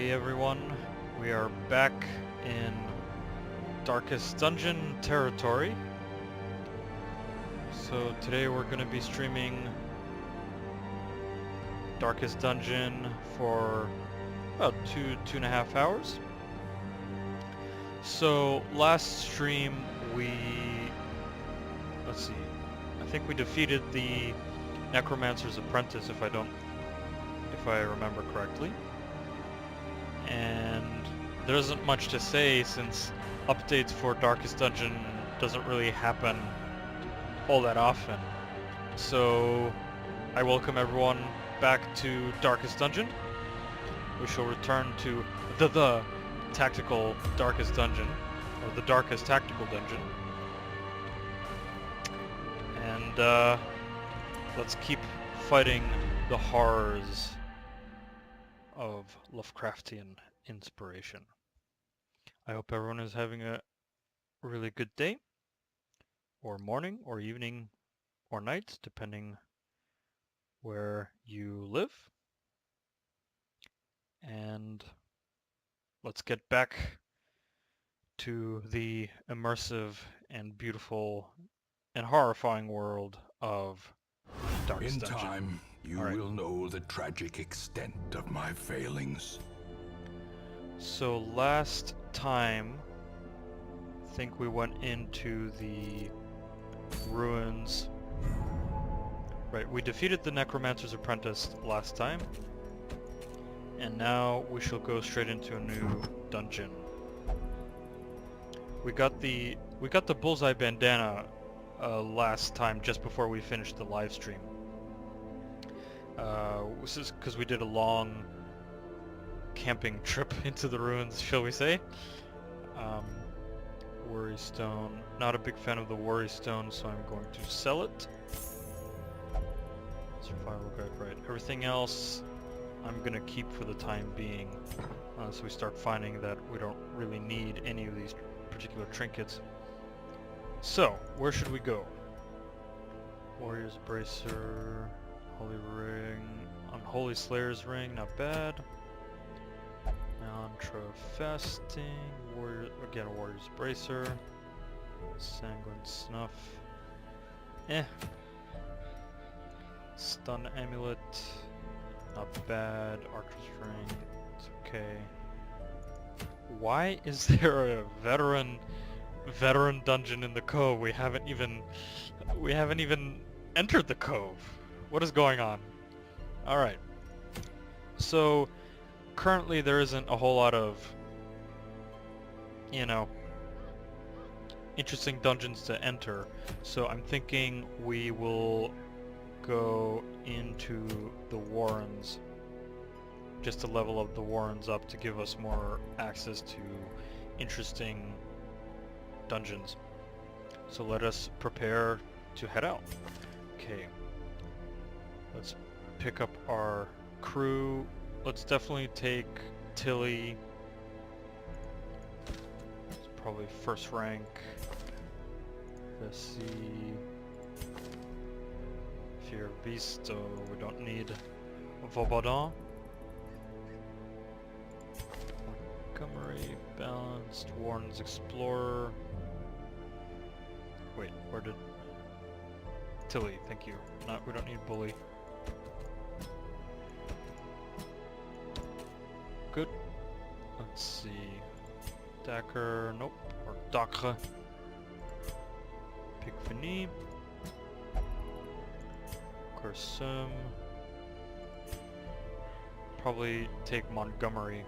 Hey everyone, we are back in Darkest Dungeon territory. So today we're going to be streaming Darkest Dungeon for about two and a half hours. So last stream let's see, I think we defeated the Necromancer's Apprentice if I remember correctly. And there isn't much to say since updates for Darkest Dungeon doesn't really happen all that often. So I welcome everyone back to Darkest Dungeon. We shall return to the tactical Darkest Dungeon, or the Darkest Tactical Dungeon. And let's keep fighting the horrors of Lovecraftian inspiration. I hope everyone is having a really good day, or morning, or evening, or night, depending where you live. And let's get back to the immersive and beautiful and horrifying world of Darkest Dungeon. In time, you will know the tragic extent of my failings. So last time, I think we went into the ruins. Right, we defeated the Necromancer's Apprentice last time. And now we shall go straight into a new dungeon. We got the bullseye bandana last time, just before we finished the live stream. This is because we did a long camping trip into the ruins, shall we say. Worry stone. Not a big fan of the worry stone, so I'm going to sell it. Survival guide, right. Everything else I'm gonna keep for the time being, unless we start finding that we don't really need any of these particular trinkets. So, where should we go? Warrior's Bracer, Holy Ring, Unholy Slayer's Ring, not bad. Mantra Fasting, Warrior's Bracer, Sanguine Snuff, Stun Amulet, not bad. Archer's Ring, it's okay. Why is there a veteran dungeon in the cove? We haven't even entered the cove. What is going on? Alright. So currently there isn't a whole lot of, interesting dungeons to enter. So I'm thinking we will go into the Warrens, just to level up the Warrens up to give us more access to interesting dungeons. So let us prepare to head out. Okay, let's pick up our crew. Let's definitely take Tilly. It's probably first rank. Let's see. Fear of Beast, so we don't need Vaubaudon. Montgomery, Balanced, Warren's Explorer. Wait, where did... Tilly, thank you. We don't need Bully. Good. Let's see. Dacker, nope. Or Dacre. Pic-Fini. Corsum. Probably take Montgomery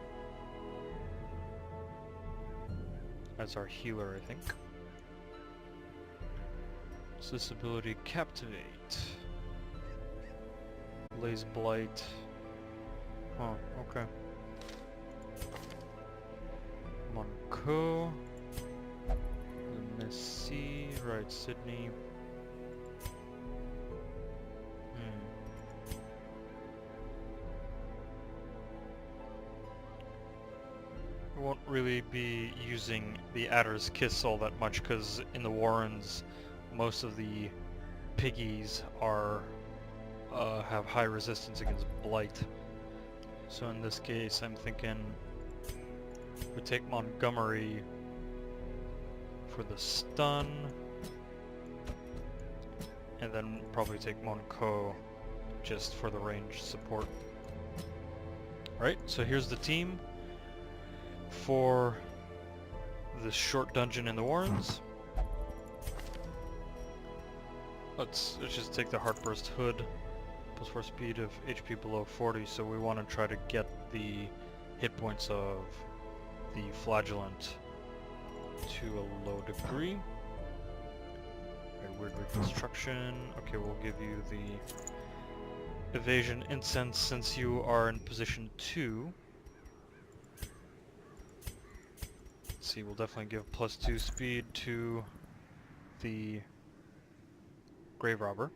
as our healer, I think. So this ability, Captivate. Blaze Blight. Oh, okay. Monco. Messi, right, Sydney. We won't really be using the Adder's Kiss all that much, because in the Warrens most of the piggies are have high resistance against blight. So in this case I'm thinking We take Montgomery for the stun, and then probably take Monco just for the range support. Right, so here's the team for this short dungeon in the Warrens. Let's just take the Heartburst Hood, +4 speed of HP below 40, so we want to try to get the hit points of the Flagellant to a low degree. Weird reconstruction. Okay, we'll give you the evasion incense since you are in position 2. Let's see, we'll definitely give +2 speed to the Grave Robber.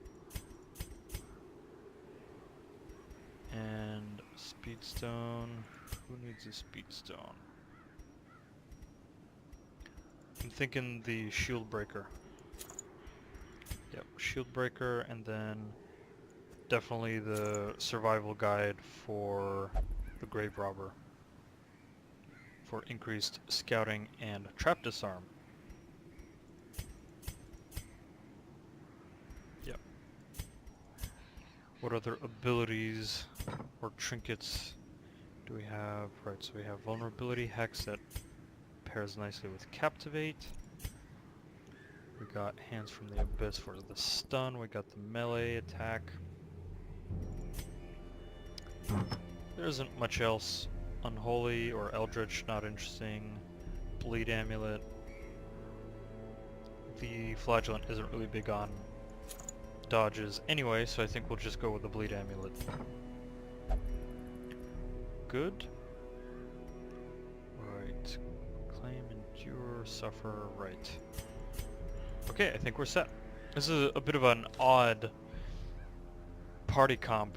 And Speedstone. Who needs a Speedstone? I'm thinking the Shield Breaker. Yep, Shield Breaker, and then definitely the Survival Guide for the Grave Robber for increased scouting and trap disarm. Yep. What other abilities or trinkets do we have? Right, so we have Vulnerability Hex that pairs nicely with Captivate. We got Hands from the Abyss for the stun. We got the melee attack. There isn't much else. Unholy or Eldritch, not interesting. Bleed Amulet. The Flagellant isn't really big on dodges anyway, so I think we'll just go with the Bleed Amulet. Good. Right. Claim, Endure, Suffer, right. Okay, I think we're set. This is a bit of an odd party comp,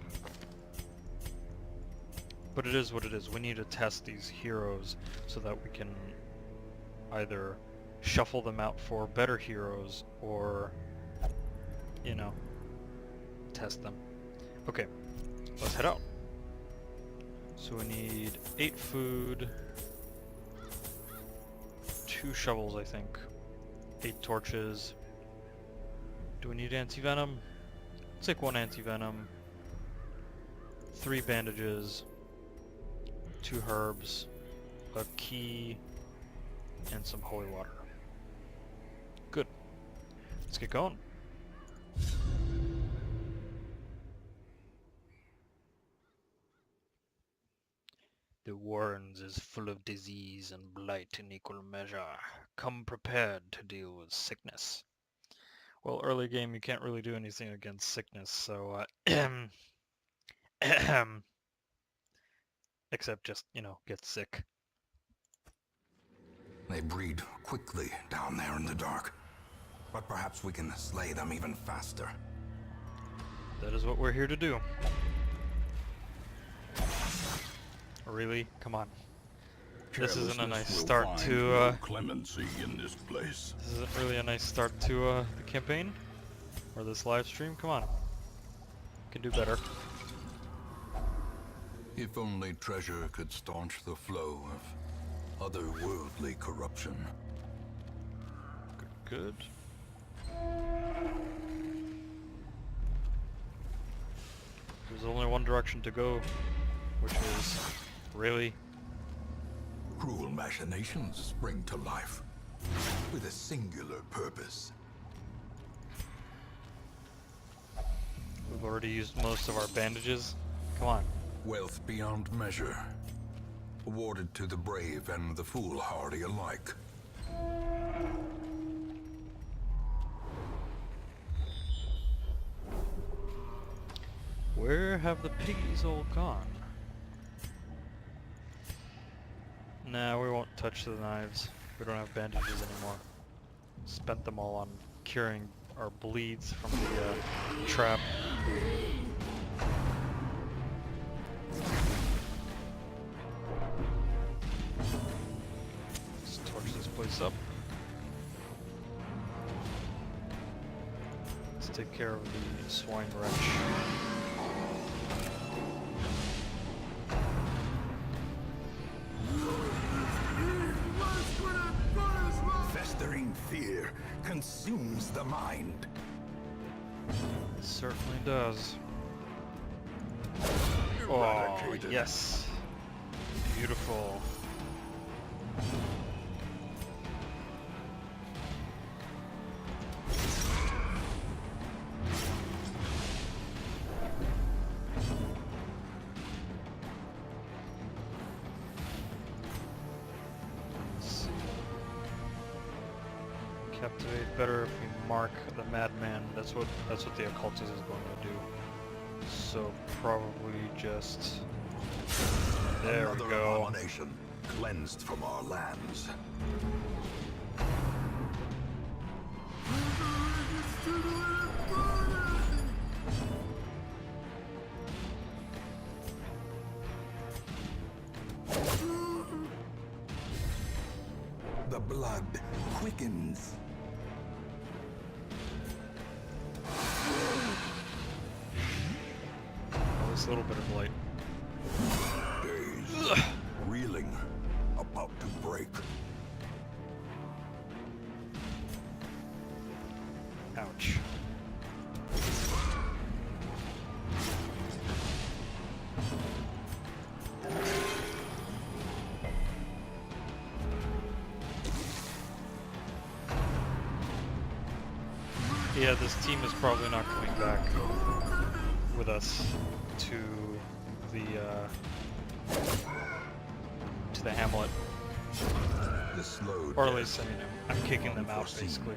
but it is what it is. We need to test these heroes so that we can either shuffle them out for better heroes or, you know, test them. Okay, let's head out. So we need 8 food, 2 shovels, I think. 8 torches. Do we need anti-venom? Let's take 1 anti-venom. 3 bandages. 2 herbs. A key. And some holy water. Good. Let's get going. The Warrens is full of disease and blight in equal measure. Come prepared to deal with sickness. Well, early game you can't really do anything against sickness, so except just, you know, get sick. They breed quickly down there in the dark, but perhaps we can slay them even faster. That is what we're here to do. Really? Come on. This isn't a nice start to clemency in this place. This isn't really a nice start to the campaign or this live stream. Come on. Can do better. If only treasure could staunch the flow of otherworldly corruption. Good. There's only one direction to go, which is really Cruel machinations spring to life with a singular purpose. We've already used most of our bandages. Come on. Wealth beyond measure, awarded to the brave and the foolhardy alike. Where have the piggies all gone? Nah, we won't touch the knives. We don't have bandages anymore. Spent them all on curing our bleeds from the trap. Let's torch this place up. Let's take care of the swine wretch. consumes the mind. It certainly does. Oh, Eradicated. yes. Beautiful. Captivate better if we mark the madman. That's what the occultist is going to do. So probably just there Another we go. abomination cleansed from our lands. The blood quickens. Oh, this little bit of light. Days reeling, about to break. Ouch. Yeah, this team is probably not coming back with us to the hamlet, The slow or at death, least I'm kicking them out unforeseen, basically.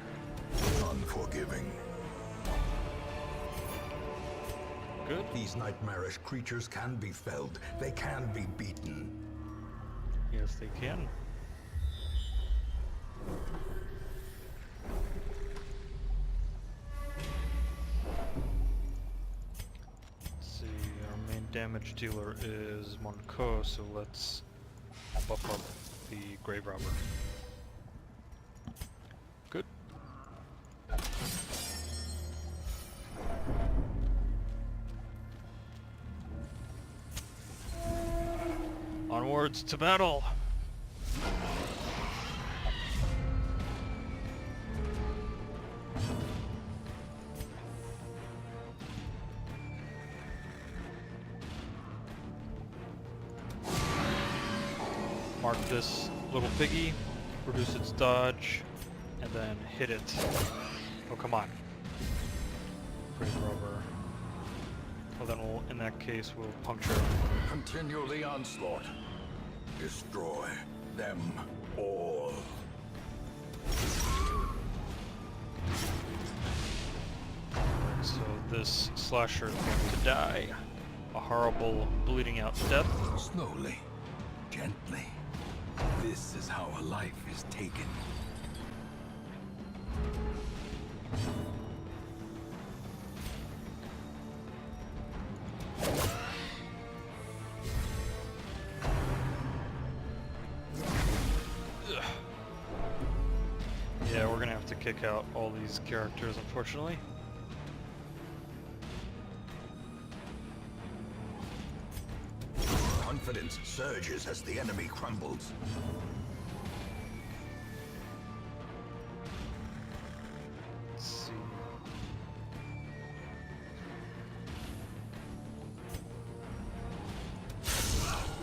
unforgiving. Good. These nightmarish creatures can be felled. They can be beaten. Yes, they can. Let's see, our main damage dealer is Monco, so let's buff up the Grave Robber. Good. Onwards to battle! Mark this little piggy, reduce its dodge, and then hit it. Oh, come on. Grave Robber. Well, then we'll, in that case, we'll puncture. Continue the onslaught. Destroy them all. So this slasher is going to die. A horrible bleeding out death. Slowly, gently. This is how a life is taken. Ugh. Yeah, we're gonna have to kick out all these characters, unfortunately. Confidence surges as the enemy crumbles. Let's see.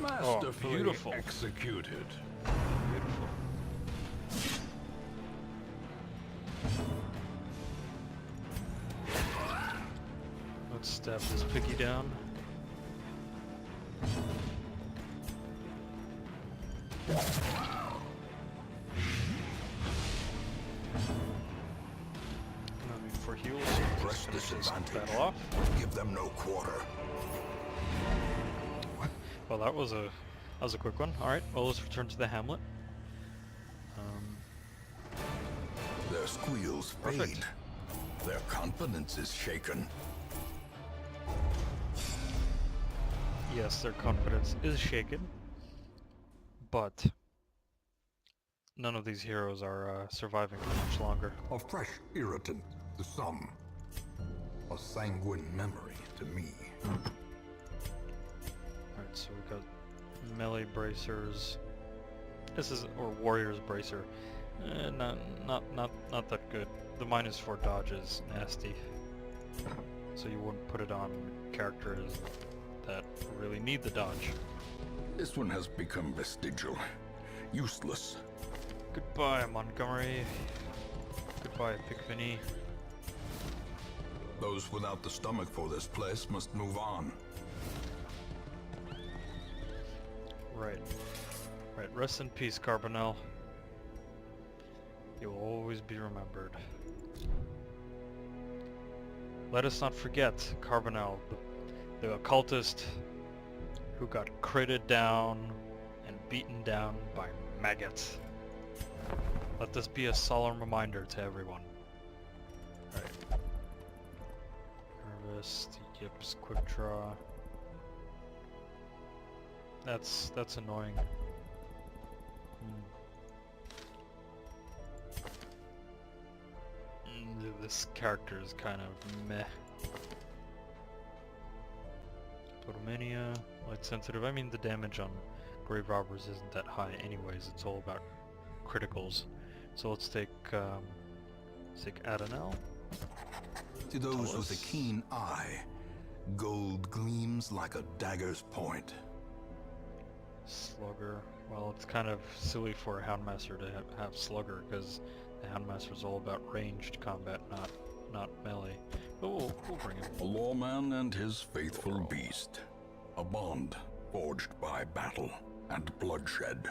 Masterfully beautiful. executed. Beautiful. Let's stab this piggy down. No need for heals. Press Just finish this disadvantage. battle off. Give them no quarter. Well, that was a quick one. All right. Well, let's return to the hamlet. Their squeals fade. Perfect. Their confidence is shaken. Yes, their confidence is shaken, but none of these heroes are surviving for much longer. A fresh irritant to some. A sanguine memory to me. Alright, so we got melee bracers. This is, or warrior's bracer. Not that good. The -4 dodge is nasty. So you wouldn't put it on characters that really need the dodge. This one has become vestigial. Useless. Goodbye, Montgomery. Goodbye, Pickfini. Those without the stomach for this place must move on. Right. Right, rest in peace, Carbonell. You will always be remembered. Let us not forget Carbonell, the occultist who got critted down and beaten down by maggots. Let this be a solemn reminder to everyone. Alright. Harvest, yips, quick draw. That's annoying. This character is kind of meh. Photomania, light sensitive. I mean, the damage on Grave Robbers isn't that high anyways. It's all about criticals. So let's take Adenel. To those with a keen eye, gold gleams like a dagger's point. Slugger. Well, it's kind of silly for a Houndmaster to have Slugger, because the Houndmaster is all about ranged combat, not melee. But we'll bring him. A lawman and his faithful beast. A bond forged by battle and bloodshed.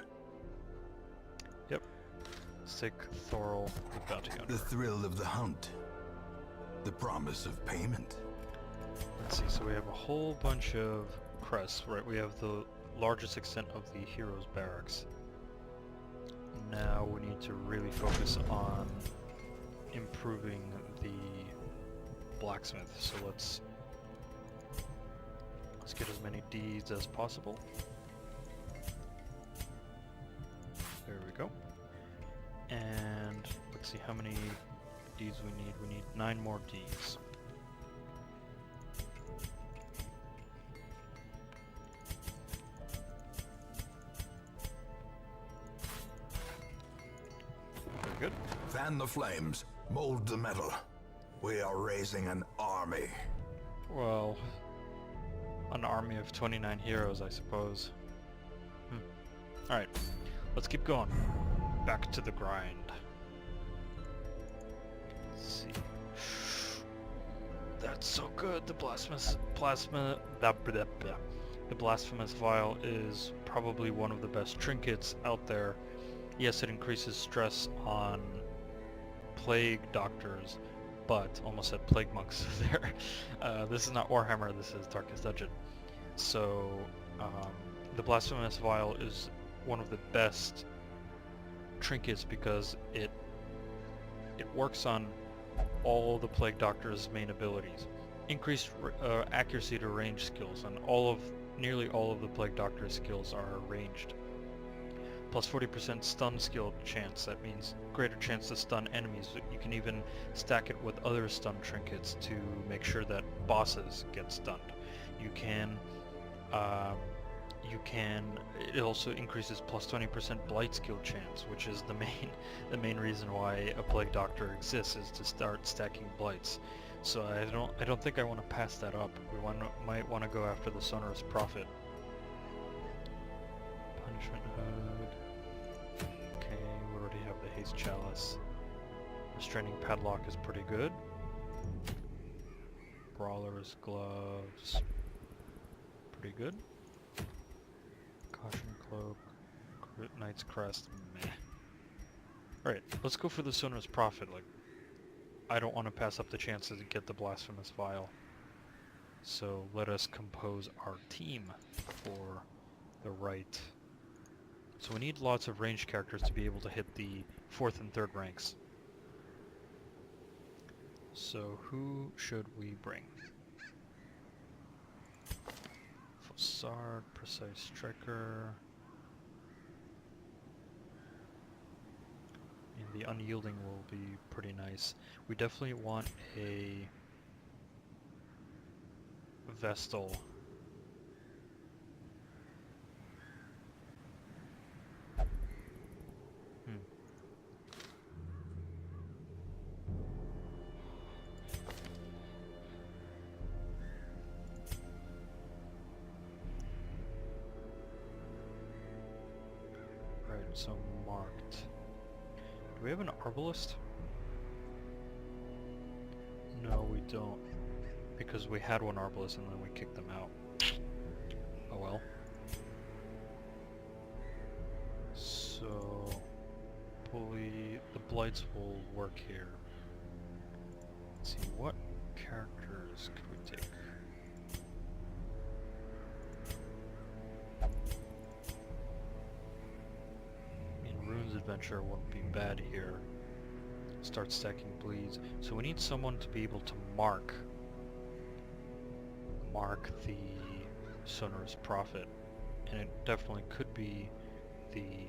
Yep. Let's take Thorol, the Bounty Hunter. The thrill of the hunt. The promise of payment. Let's see, so we have a whole bunch of crests, right? We have the largest extent of the heroes' barracks. Now we need to really focus on improving the blacksmith. So let's get as many Ds as possible. There we go. And let's see how many Ds we need. We need 9 more Ds. Good. Fan the flames, mold the metal. We are raising an army. Well, an army of 29 heroes, I suppose. Alright, let's keep going. Back to the grind. Let's see. That's so good. The blasphemous vial is probably one of the best trinkets out there. Yes, it increases stress on plague doctors, but almost said plague monks there. This is not Warhammer, this is Darkest Dungeon. So, the Blasphemous Vial is one of the best trinkets because it works on all the plague doctor's main abilities. Increased accuracy to range skills, and nearly all of the plague doctor's skills are ranged. Plus 40% stun skill chance. That means greater chance to stun enemies. You can even stack it with other stun trinkets to make sure that bosses get stunned. It also increases plus 20% blight skill chance, which is the main reason why a plague doctor exists, is to start stacking blights. So I don't think I want to pass that up. We might want to go after the Sonorous Prophet. Punishment Hood. Okay, we already have the Haste Chalice. Restraining Padlock is pretty good. Brawler's Gloves. Pretty good. Caution Cloak. Knight's Crest. Meh. Alright, let's go for the Sonorous Prophet. I don't want to pass up the chances to get the Blasphemous Vial. So let us compose our team for the right. So we need lots of ranged characters to be able to hit the 4th and 3rd ranks. So who should we bring? Fossard, Precise Striker. And the Unyielding will be pretty nice. We definitely want a Vestal. So marked. Do we have an arbalist? No, we don't. Because we had one arbalist and then we kicked them out. Oh well. So, bully, the blights will work here. Let's see, what characters could we take? Rune's Adventure wouldn't be bad here. Start stacking bleeds. So we need someone to be able to mark the Sonorous Prophet. And it definitely could be the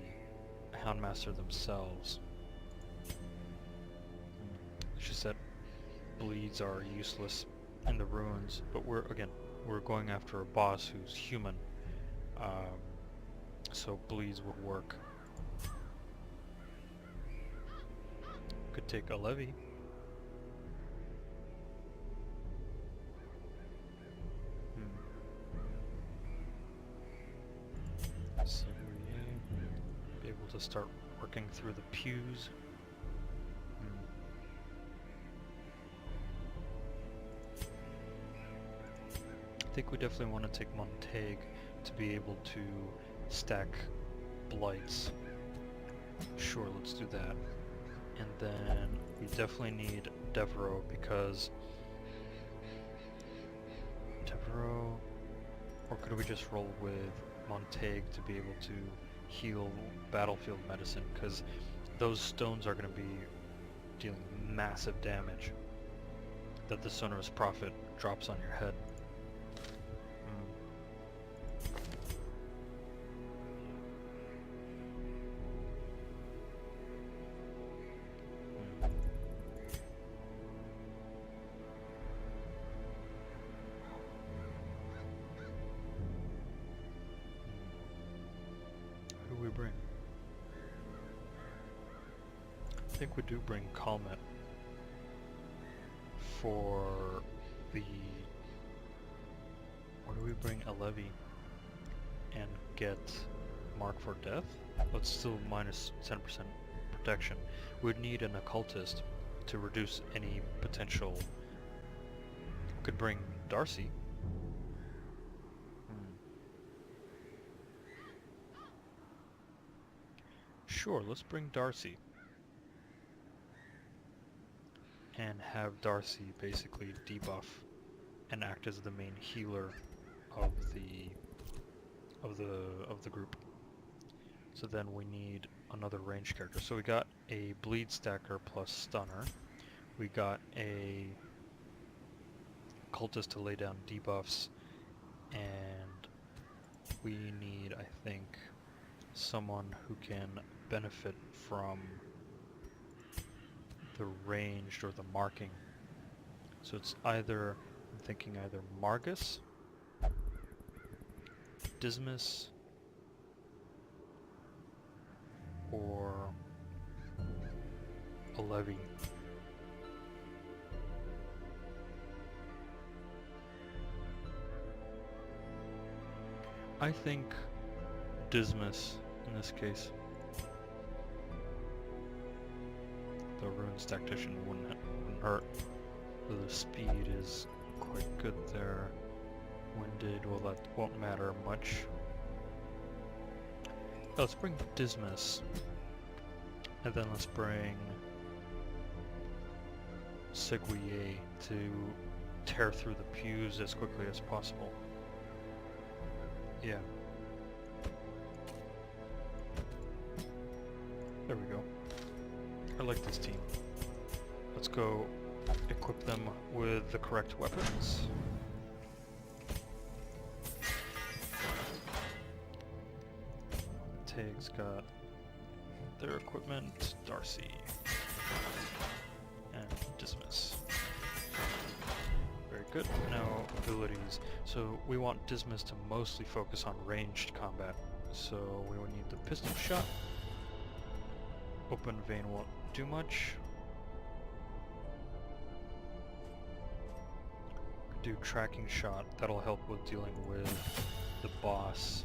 Houndmaster themselves. It's just that bleeds are useless in the ruins, but we're going after a boss who's human. So bleeds would work. Could take a levy. So we be able to start working through the pews. I think we definitely want to take Montague to be able to stack blights. Sure, let's do that. And then we definitely need Devereaux because Devereaux, or could we just roll with Montague to be able to heal battlefield medicine, because those stones are going to be dealing massive damage that the Sonorous Prophet drops on your head. Bring? I think we do bring Calmet for the... Or do we bring a levy and get Mark for Death? But still minus 10% protection. We'd need an occultist to reduce any potential... Could bring Darcy. Sure, let's bring Darcy. And have Darcy basically debuff and act as the main healer of the group. So then we need another ranged character. So we got a bleed stacker plus stunner. We got a cultist to lay down debuffs, and we need, I think, someone who can benefit from the ranged or the marking. So it's either, I'm thinking either Margus, Dismas, or a levy. I think Dismas in this case. The Runes Tactician wouldn't hurt. The speed is quite good there. Winded, well, that won't matter much. Let's bring Dismas. And then let's bring Seguier to tear through the pews as quickly as possible. Yeah. There we go. I like this team. Let's go equip them with the correct weapons. Tag's got their equipment, Darcy, and Dismas. Very good. Now abilities. So we want Dismas to mostly focus on ranged combat. So we will need the pistol shot. Open vein won't do much. Do tracking shot. That'll help with dealing with the boss.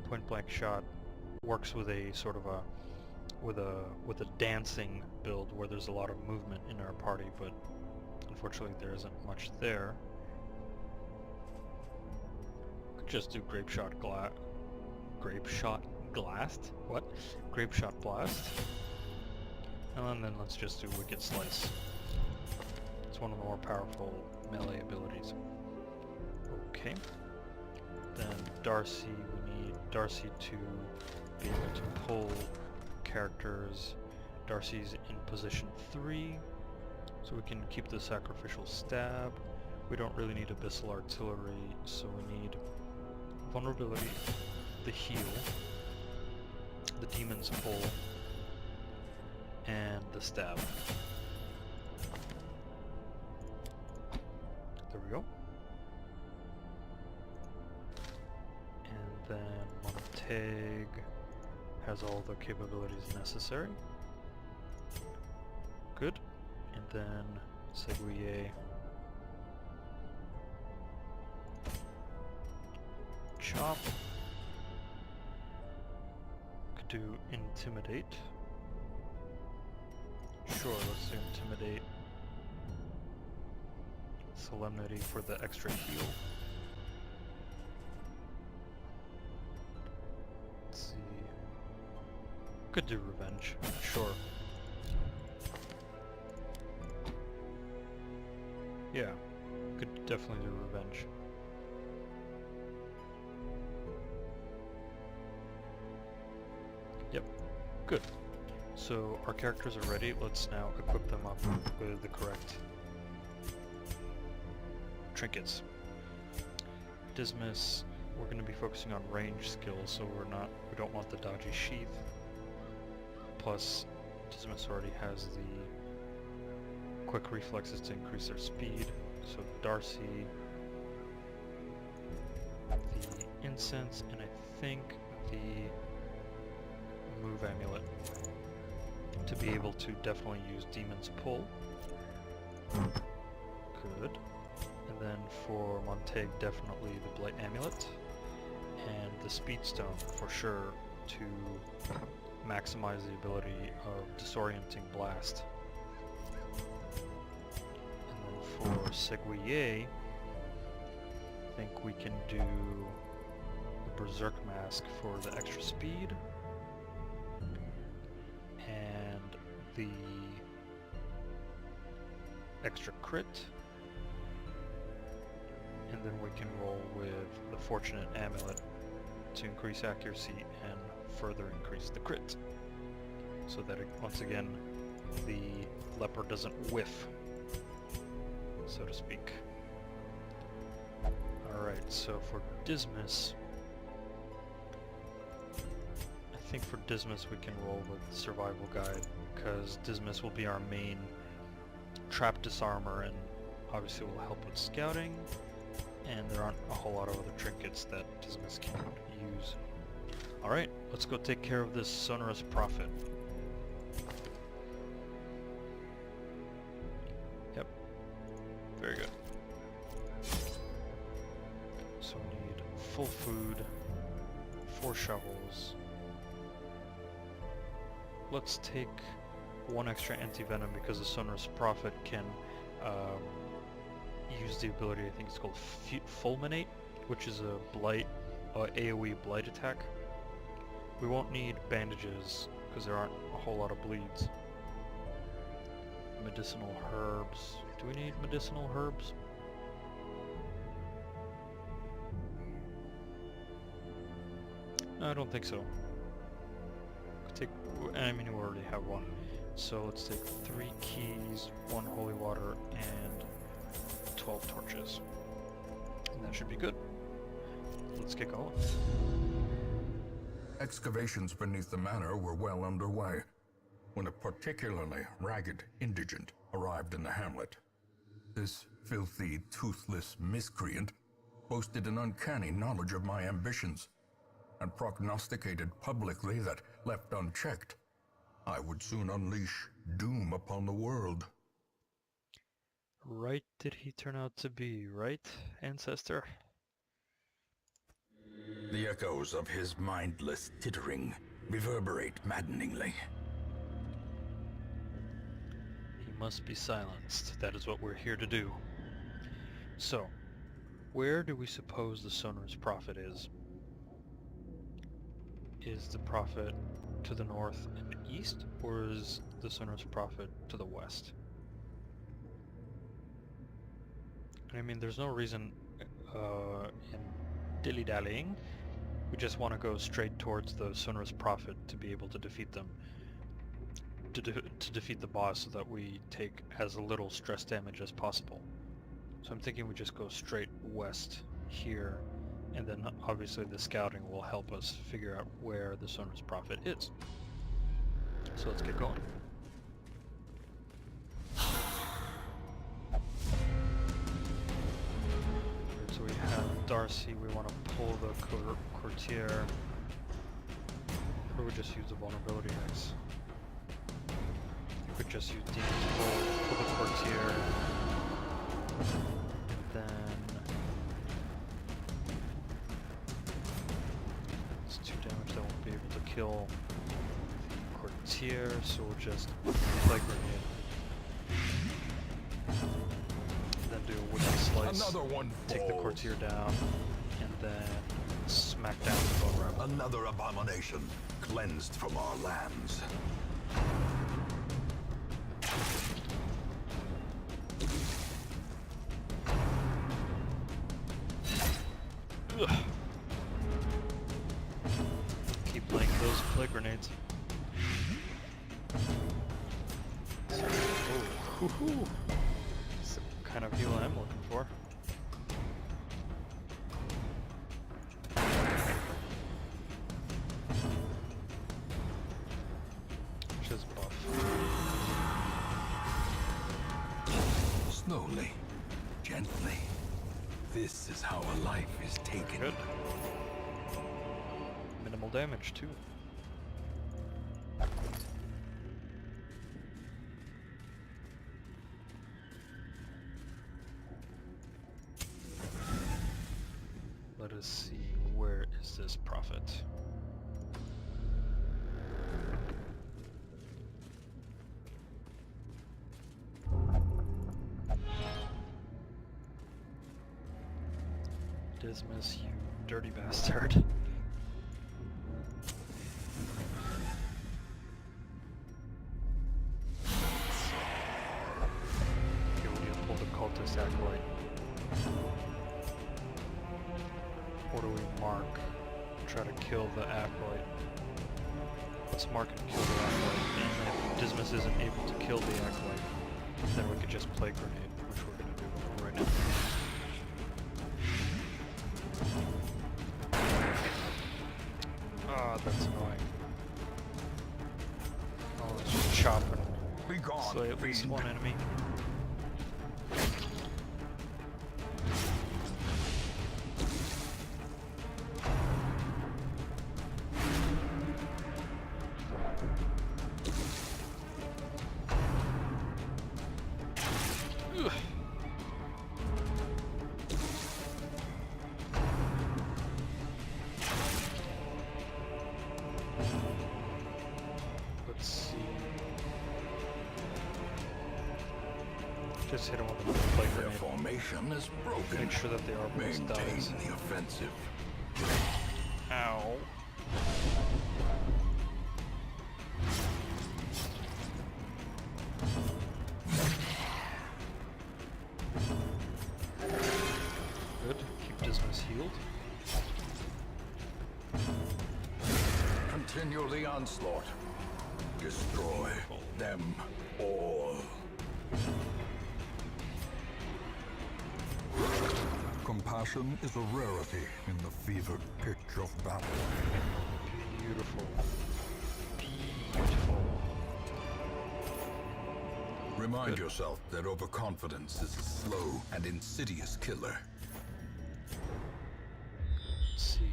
Point blank shot works with a sort of a with a dancing build where there's a lot of movement in our party, but unfortunately there isn't much there. Could just do grape shot glast? What? Grape shot blast. And then let's just do wicked slice. It's one of the more powerful melee abilities. Okay. Then Darcy, we need Darcy to be able to pull characters. Darcy's in position 3, so we can keep the sacrificial stab. We don't really need abyssal artillery, so we need vulnerability, the heal, the demon's pull, and the stab. There we go. And then Montag has all the capabilities necessary. Good. And then Seguier. Chop. Could do Intimidate. Sure, let's do Intimidate. Solemnity for the extra heal. Let's see. Could do Revenge. Sure. Yeah, could definitely do Revenge. Yep, good. So our characters are ready. Let's now equip them up with the correct trinkets. Dismas, we're going to be focusing on range skills, so we don't want the dodgy sheath. Plus, Dismas already has the quick reflexes to increase their speed. So Darcy, the incense, and I think the move amulet to be able to definitely use Demon's Pull. Good. And then for Montag, definitely the Blight Amulet and the Speed Stone for sure to maximize the ability of Disorienting Blast. And then for Seguier, I think we can do the Berserk Mask for the extra speed and the extra crit, and then we can roll with the Fortunate Amulet to increase accuracy and further increase the crit, so that once again the leper doesn't whiff, so to speak. Alright, so for Dismas, I think for Dismas we can roll with Survival Guide, because Dismas will be our main trap disarmer and obviously will help with scouting, and there aren't a whole lot of other trinkets that Dismas can use. Alright, let's go take care of this sonorous prophet. Yep, very good. So we need full food, 4 shovels. Let's take 1 extra anti-venom because the sonorous prophet can use the ability, I think it's called Fulminate, which is a blight, AoE blight attack. We won't need bandages because there aren't a whole lot of bleeds. Medicinal herbs. Do we need medicinal herbs? No, I don't think so. I mean, we already have 1. So let's take 3 keys, 1 holy water, and 12 torches. And that should be good. Let's get going. Excavations beneath the manor were well underway when a particularly ragged indigent arrived in the hamlet. This filthy, toothless miscreant boasted an uncanny knowledge of my ambitions and prognosticated publicly that, left unchecked, I would soon unleash doom upon the world. Right did he turn out to be, right, ancestor? The echoes of his mindless tittering reverberate maddeningly. He must be silenced. That is what we're here to do. So, where do we suppose the Sonor's prophet is? Is the prophet to the north and east, or is the Sonor's prophet to the west? I mean, there's no reason in dilly-dallying. We just want to go straight towards the Sonor's prophet to be able to defeat them. To defeat the boss so that we take as little stress damage as possible. So I'm thinking we just go straight west here, and then obviously the scouting will help us figure out where the Sonor's prophet is. So let's get going. So we have Darcy, we want to pull the courtier, or we just use the vulnerability X. We could just use Demon's pull the courtier, and then it's 2 damage that won't be able to kill the courtier, so we'll just play grenade. Then do a wicked slice, Another one take the courtier down, and then smack down the bow rebel. Another abomination cleansed from our lands. Ugh. Keep playing those plague grenades. Oh, hoo-hoo. That's the kind of heal I'm looking for. Just buff. Slowly, gently. This is how a life is taken. Good. Minimal damage too. Let us see, where is this prophet? Dismas, you dirty bastard. Okay, we need to pull the cultist acolyte. Or do we mark? Try to kill the acolyte. Let's mark and kill the acolyte. And if Dismas isn't able to kill the acolyte, then we could just play grenade, which we're gonna do right now. Ah, that's annoying. Oh, let's just chop and Be gone, slay at least fiend. one enemy. Ugh. Let's see. Just hit him with a play Their grenade. formation is broken. Make sure that the Arbalest Maintain dies. the offensive. Ow. Good. Keep Dismas healed. Continue the onslaught. Destroy them all. Compassion is a rarity in the fevered pitch of battle. Beautiful. Beautiful. Remind Good. yourself that overconfidence is a slow and insidious killer. Let's see.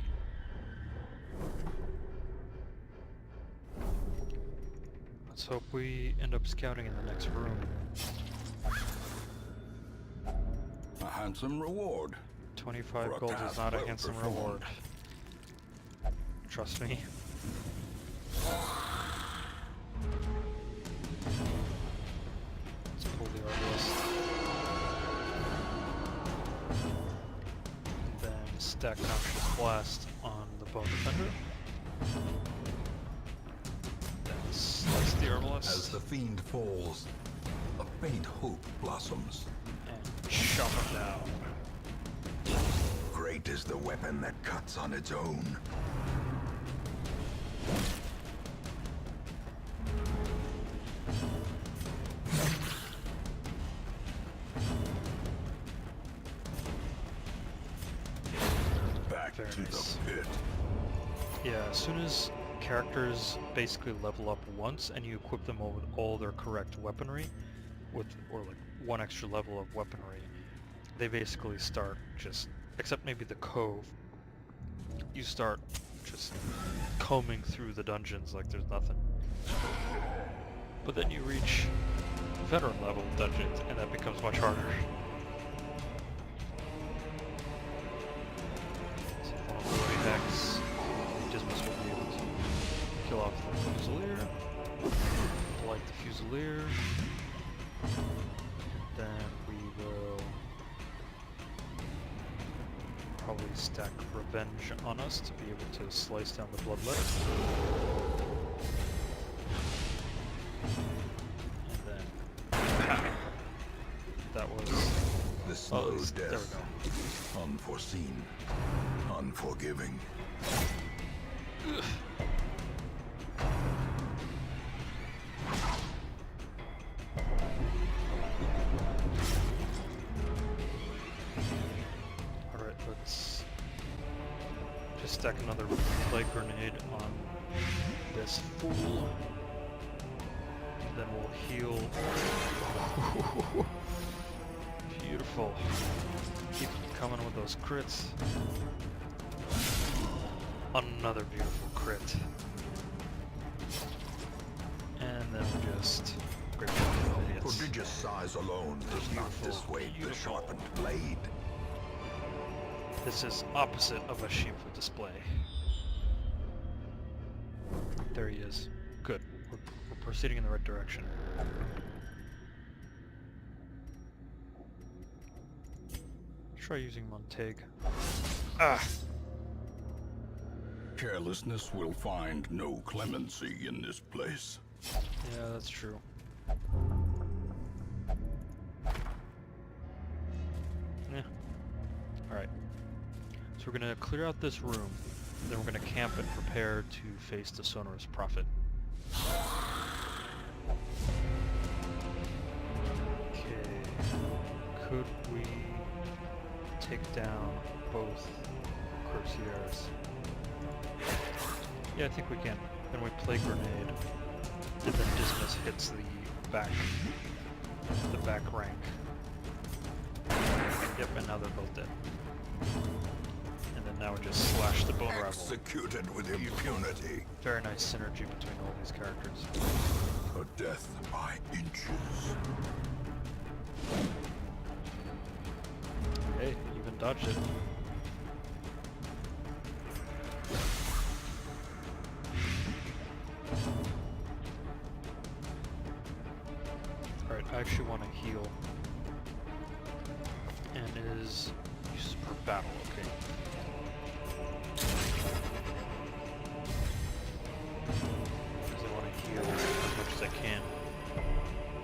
Let's hope we end up scouting in the next room. A handsome reward. 25 For a gold is task not a well handsome performed. reward. Trust me. Let's pull the arbalist. And then stack Noxious Blast on the Bone Defender. Then slice the arbalist. As the fiend falls, a faint hope blossoms. And chop him down. Great is the weapon that cuts on its own. Back Very to nice. the pit. Yeah, as soon as characters basically level up once and you equip them with all their correct weaponry, or like one extra level of weaponry, they basically start just, except maybe the cove, you start just combing through the dungeons like there's nothing. But then you reach veteran level dungeons and that becomes much harder. So one of the attacks, Dismas will be able to kill off the Fusilier, light the Fusilier, then we will probably stack Revenge on us to be able to slice down the Bloodlet. And then, pow! That was... The slow death. There we go. Unforeseen. Unforgiving. Ugh. Alright, let's just stack another Plague Grenade on this fool. Then we'll heal. Beautiful. Keep coming with those crits. Another beautiful crit. And then we just... Great job, idiots. Prodigious size alone does not dissuade the Beautiful. sharpened blade. This is opposite of a shameful display. There he is. Good. We're proceeding in the right direction. Try using Montague. Ah! Carelessness will find no clemency in this place. Yeah, that's true. Yeah. Alright. So we're gonna clear out this room, then we're gonna camp and prepare to face the Sonorous Prophet. Okay. Could we take down both Crusaders? Yeah, I think we can. Then we Plague Grenade, and then Dismas hits the back rank. Yep, and now they're both dead. And then now we just slash the Bone Rival. Executed with impunity. Very nice synergy between all these characters. A death by inches. Hey, you even dodged it. Alright, I actually want to heal. And is uses per battle, okay. Because I want to heal as much as I can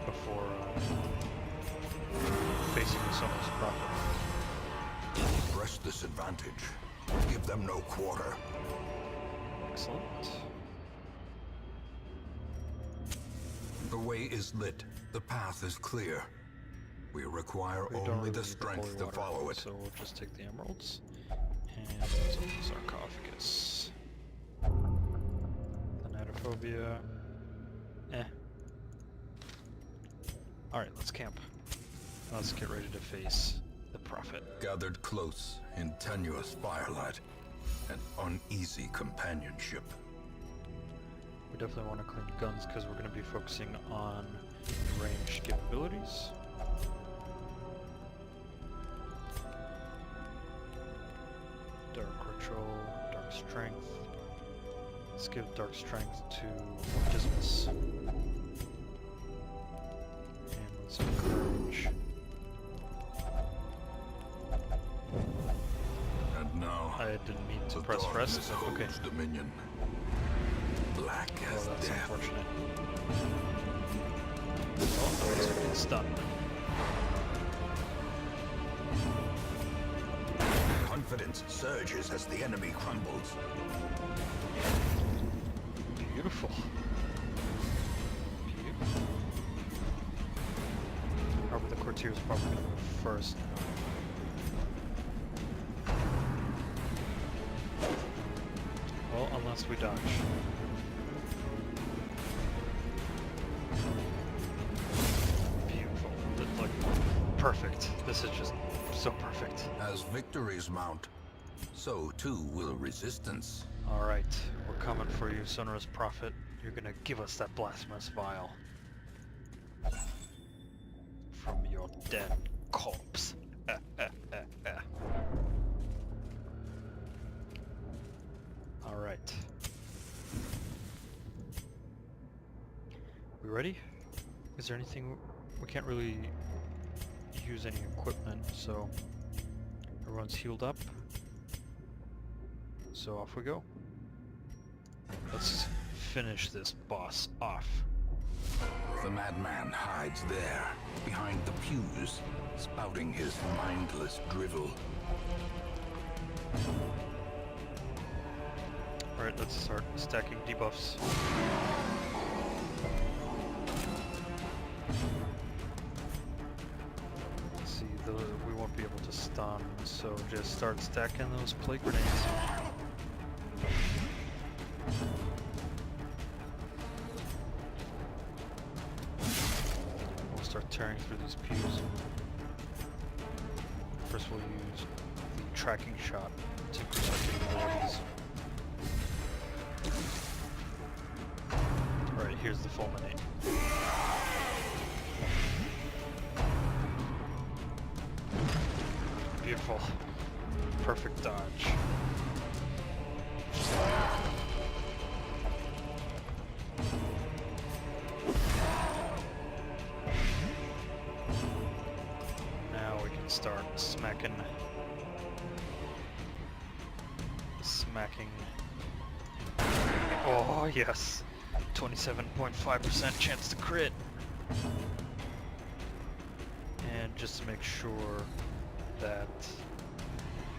before facing the Sonorous Prophet. Press this advantage. Give them no quarter. Excellent. The way is lit. The path is clear. We require We don't only really the need strength holy to water, follow it. So we'll just take the emeralds and let's open the sarcophagus. Thanatophobia. Alright, let's camp. Let's get ready to face the Prophet. Gathered close in tenuous firelight, an uneasy companionship. We definitely want to clean guns because we're going to be focusing on ranged capabilities. Dark Control, Dark Strength. Let's give Dark Strength to Dismas. And let's encourage. And now, I didn't mean to the press rest, darkness but okay. holds dominion. Black Oh, as that's death. unfortunate. Oh, at least we can stun. Confidence surges as the enemy crumbles. Beautiful. Beautiful. However, the courtier's probably going to move first now. Well, unless we dodge. Beautiful. Like, perfect. This is just so perfect. As victories mount, so too will resistance. Alright, we're coming for you, Sonorous Prophet. You're gonna give us that blasphemous vial. From your dead corpse. Alright. We ready? Is there anything... We can't really use any equipment, so... Everyone's healed up. So off we go. Let's finish this boss off. The madman hides there, behind the pews, spouting his mindless drivel. Alright, let's start stacking debuffs. Let's see, we won't be able to stun, so just start stacking those plague grenades. We'll start tearing through these pews. First we'll use the tracking shot to increase our capabilities. Alright, here's the fulminate. Beautiful. Perfect dodge. Now we can start smacking. Oh yes! 27.5% chance to crit. And just to make sure that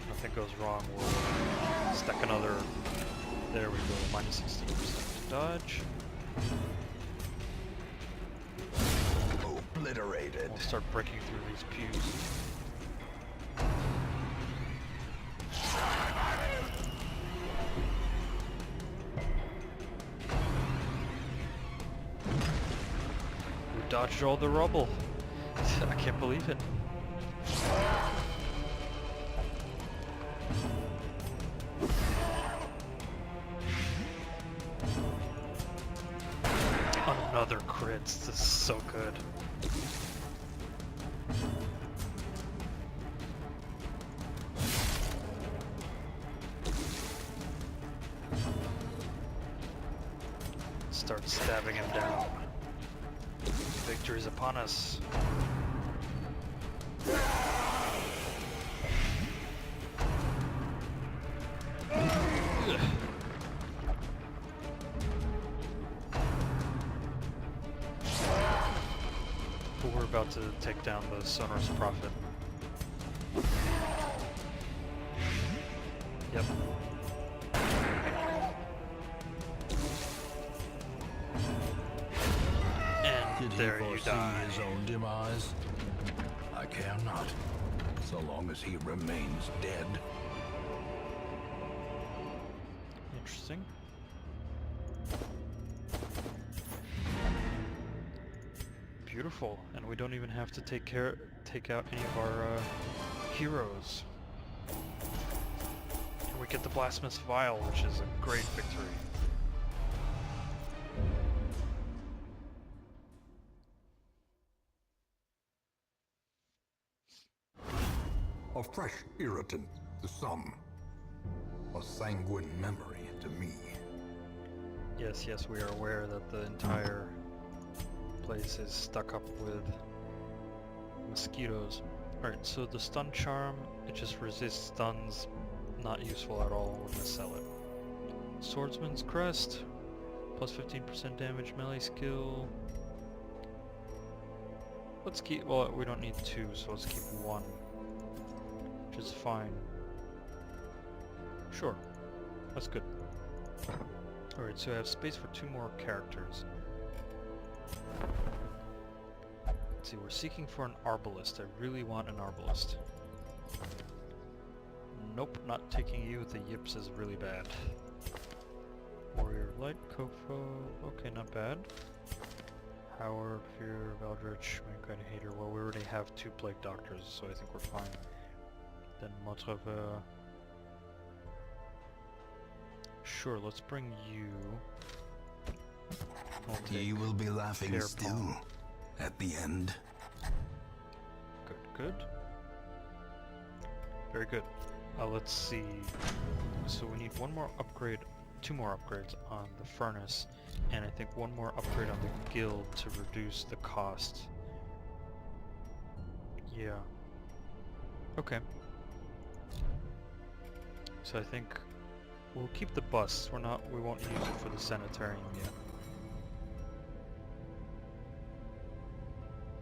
nothing goes wrong, we'll stack another. There we go, minus 16% dodge. Obliterated. We'll start breaking through these pews. We dodged all the rubble. I can't believe it. Another crit. This is so good. Start stabbing him down. Victory's upon us. Ugh. But we're about to take down the Sonorous Prophet. Yep. And Did there he you foresee die. his own demise? I care not, so long as he remains dead. Interesting. Beautiful, and we don't even have to take out any of our heroes. And we get the Blasphemous Vial, which is a great victory. A fresh irritant to some, a sanguine memory to me. Yes, yes, we are aware that the entire place is stuck up with mosquitoes. Alright, so the stun charm, it just resists stuns, not useful at all, we're gonna sell it. Swordsman's Crest, plus 15% damage melee skill. Let's keep, well, we don't need 2, so let's keep 1, which is fine. Sure, that's good. Alright, so I have space for 2 more characters. Let's see, we're seeking for an arbalist. I really want an arbalist. Nope, not taking you. The yips is really bad. Warrior Light, Kofo, okay, not bad. Howard, Fear, Valdrich, Mankind Hater. Well, we already have 2 Plague Doctors, so I think we're fine. Then Motreveur. Sure, let's bring you. You will be laughing Pear still Palm. at the end. Good, good. Very good. Let's see. So we need 1 more upgrade, 2 more upgrades on the furnace, and I think 1 more upgrade on the guild to reduce the cost. Yeah. Okay. So I think we'll keep the bus. We won't use it for the sanitarium yet.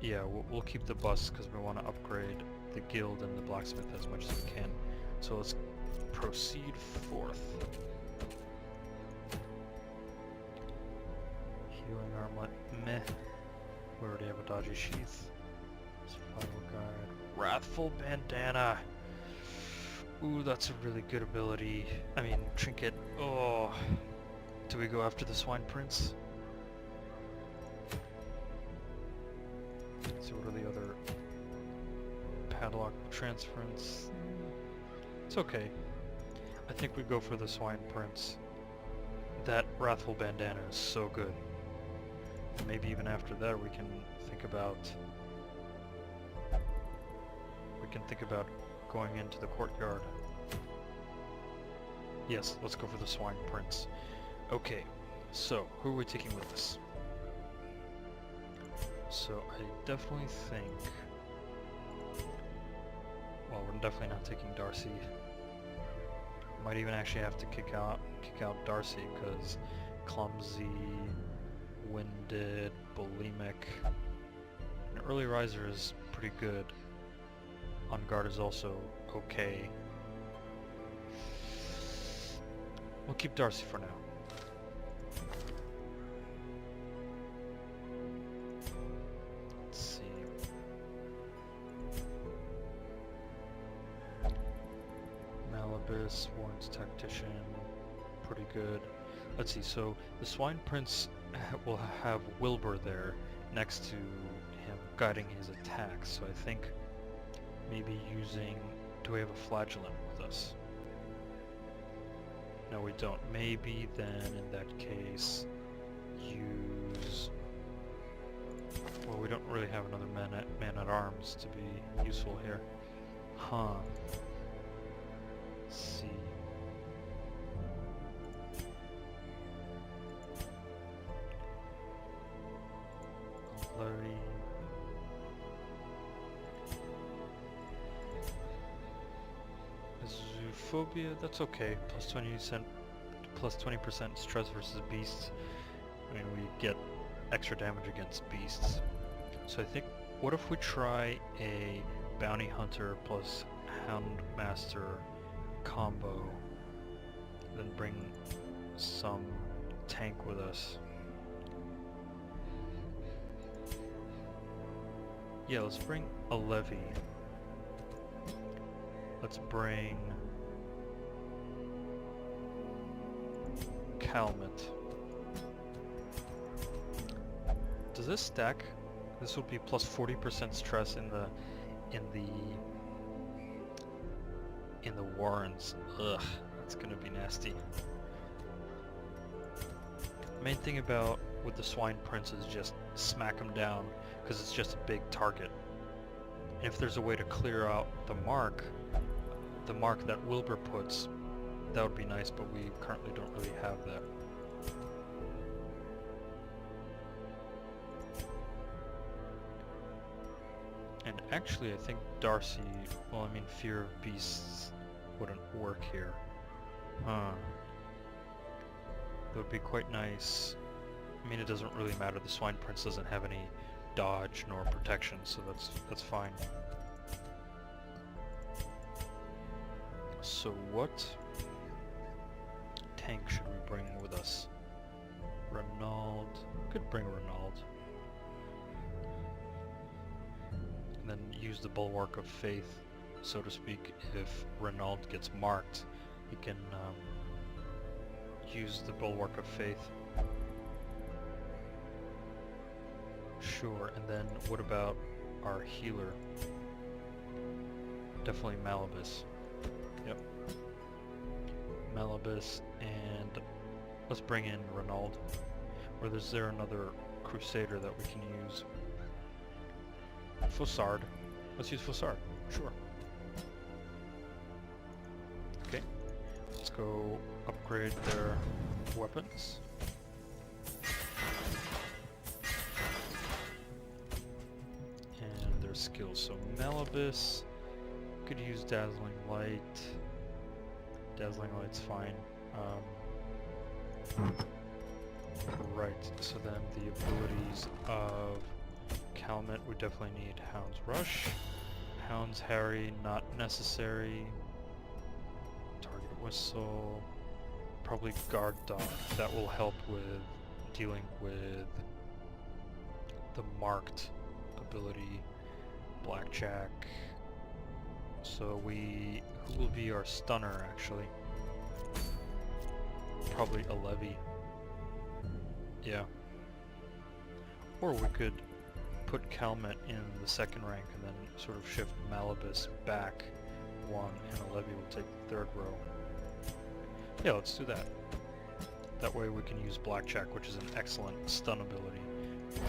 Yeah, we'll keep the bus because we want to upgrade the guild and the blacksmith as much as we can. So let's proceed forth. Healing armlet, meh. We already have a dodgy sheath. Survival guide. Wrathful bandana. Ooh, that's a really good ability. I mean, trinket. Oh. Do we go after the swine prince? Let's see, what are the other padlock transference? It's okay. I think we go for the swine prince. That wrathful bandana is so good. Maybe even after that we can think about going into the courtyard. Yes, let's go for the swine prince. Okay, so who are we taking with us? So I definitely think, well, we're definitely not taking Darcy. Might even actually have to kick out Darcy because clumsy, winded, bulimic. An early riser is pretty good. On guard is also okay. We'll keep Darcy for now. Let's see. Malabus, Warren's Tactician, pretty good. Let's see, so the Swine Prince will have Wilbur there next to him guiding his attacks, so I think maybe using... do we have a Flagellant with us? No, we don't. Maybe then, in that case, use... well, we don't really have another man-at-arms to be useful here. Huh. Let's see. Larry... Zoophobia, that's okay. Plus 20% stress versus beasts. I mean, we get extra damage against beasts. So I think, what if we try a Bounty Hunter plus Houndmaster combo, then bring some tank with us? Yeah, let's bring a Levy. Let's bring Calmet. Does this stack? This would be plus 40% stress in the Warrens. Ugh, that's gonna be nasty. Main thing about with the Swine Prince is just smack him down because it's just a big target. And if there's a way to clear out the mark that Wilbur puts, that would be nice, but we currently don't really have that. Actually, I think Darcy, well, I mean, Fear of Beasts wouldn't work here. Huh. It would be quite nice. I mean, it doesn't really matter. The Swine Prince doesn't have any dodge nor protection, so that's fine. So what tank should we bring with us? Renaud. Could bring Renaud. And then use the Bulwark of Faith, so to speak. If Renaud gets marked, he can use the Bulwark of Faith. Sure, and then what about our healer? Definitely Malibus. Yep. Malibus, and let's bring in Renaud. Or is there another Crusader that we can use? Fossard. Let's use Fossard. Sure. Okay. Let's go upgrade their weapons. And their skills. So Malibus could use Dazzling Light. Dazzling Light's fine. Right, so then the abilities of Calmet, we definitely need Hound's Rush. Hound's Harry, not necessary. Target Whistle. Probably Guard Dog. That will help with dealing with the marked ability. Blackjack. So who will be our stunner actually? Probably a Levy. Yeah. Or we could put Calmet in the second rank and then sort of shift Malibus back one, and a Levy will take the third row. Yeah, let's do that. That way we can use Blackjack, which is an excellent stun ability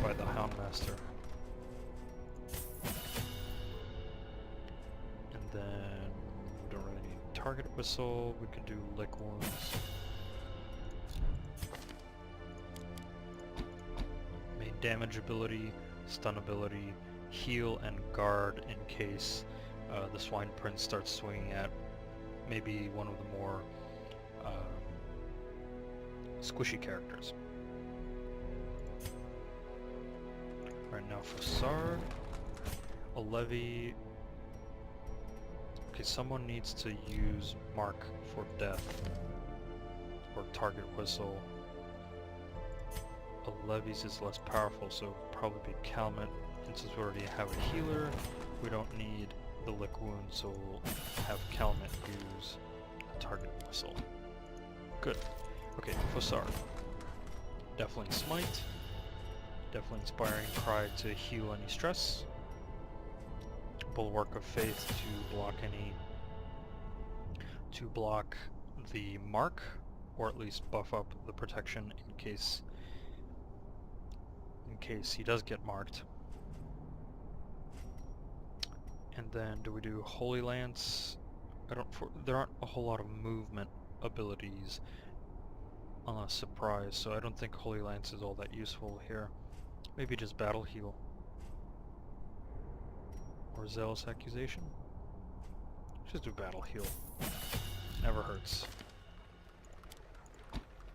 by the Houndmaster. And then we don't really need Target Whistle, we could do Lick Wounds. Main damage ability, stun ability, heal and guard in case the Swine Prince starts swinging at maybe one of the more squishy characters. Right now Fossard, a Levy. Okay, someone needs to use Mark for Death or Target Whistle. A Levy's is less powerful, so it'll probably be Calmet. And since we already have a healer, we don't need the Lick Wound, so we'll have Calmet use a Target Whistle. Good. Okay, Fossard. Definitely Smite. Definitely Inspiring Cry to heal any stress. Bulwark of Faith to block the mark, or at least buff up the protection in case he does get marked. And then do we do Holy Lance? There aren't a whole lot of movement abilities on a surprise, so I don't think Holy Lance is all that useful here. Maybe just Battle Heal. Or Zealous Accusation? Just do Battle Heal. Never hurts.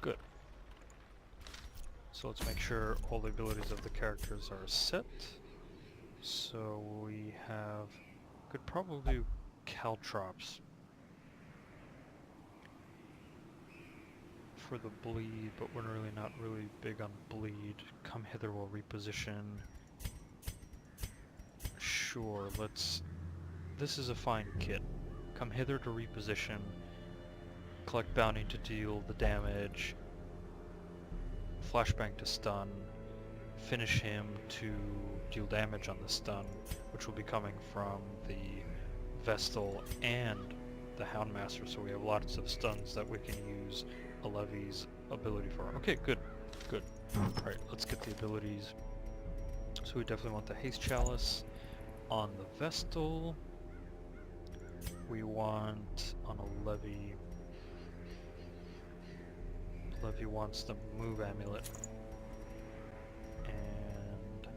Good. So let's make sure all the abilities of the characters are set. So we could probably do Caltrops for the bleed, but we're really not really big on bleed. Come Hither will reposition. Sure, this is a fine kit. Come Hither to reposition, collect bounty to deal the damage, flashbang to stun, finish him to deal damage on the stun, which will be coming from the Vestal and the Houndmaster, so we have lots of stuns that we can use a Levy's ability for. Okay, good, good. Alright, let's get the abilities. So we definitely want the Haste Chalice on the Vestal. We want on a Levy. Levy wants the Move Amulet. And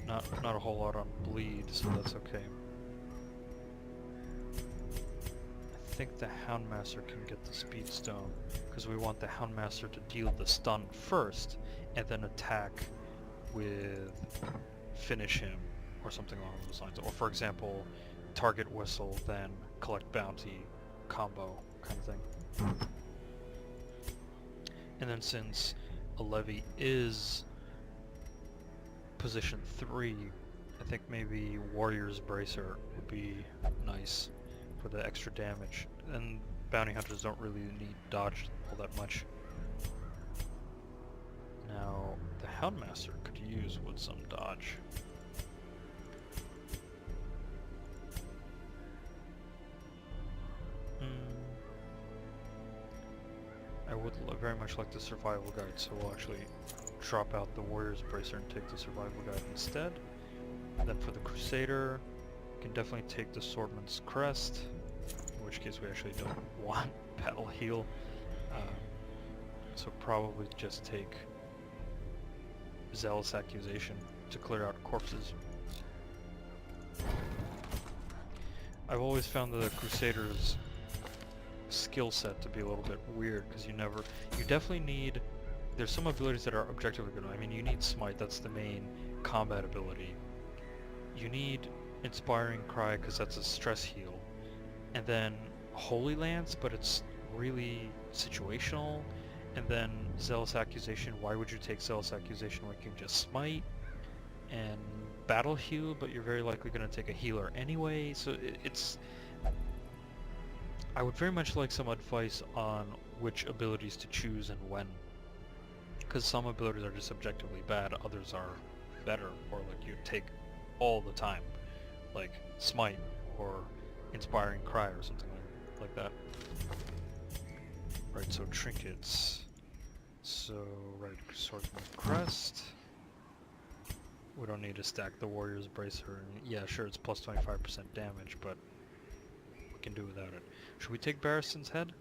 Not a whole lot on bleed, so that's okay. I think the Houndmaster can get the Speed Stone, because we want the Houndmaster to deal the stun first, and then attack with finish him, or something along those lines. Or for example, target whistle, then collect bounty, combo, kind of thing. And then since a levy is position 3, I think maybe Warrior's Bracer would be nice for the extra damage. And bounty hunters don't really need dodge all that much. Now, the Houndmaster could use with some dodge. I would very much like the survival guide, so we'll actually drop out the Warrior's Bracer and take the survival guide instead. And then for the Crusader, we can definitely take the Swordman's Crest, in which case we actually don't want Battle Heal. So probably just take Zealous Accusation to clear out corpses. I've always found the Crusader's skill set to be a little bit weird, because you definitely need, there's some abilities that are objectively good. I mean, you need Smite, that's the main combat ability. You need Inspiring Cry, because that's a stress heal. And then Holy Lance, but it's really situational. And then Zealous Accusation, why would you take Zealous Accusation when you can just Smite? And Battle Heal, but you're very likely going to take a healer anyway, so it's... I would very much like some advice on which abilities to choose and when. Because some abilities are just objectively bad, others are better, or like you take all the time. Like Smite, or Inspiring Cry, or something like that. Right, so trinkets. So, right, Swordsman's Crest. We don't need to stack the Warrior's Bracer. Yeah, sure, it's plus 25% damage, but we can do without it. Should we take Barristan's Head?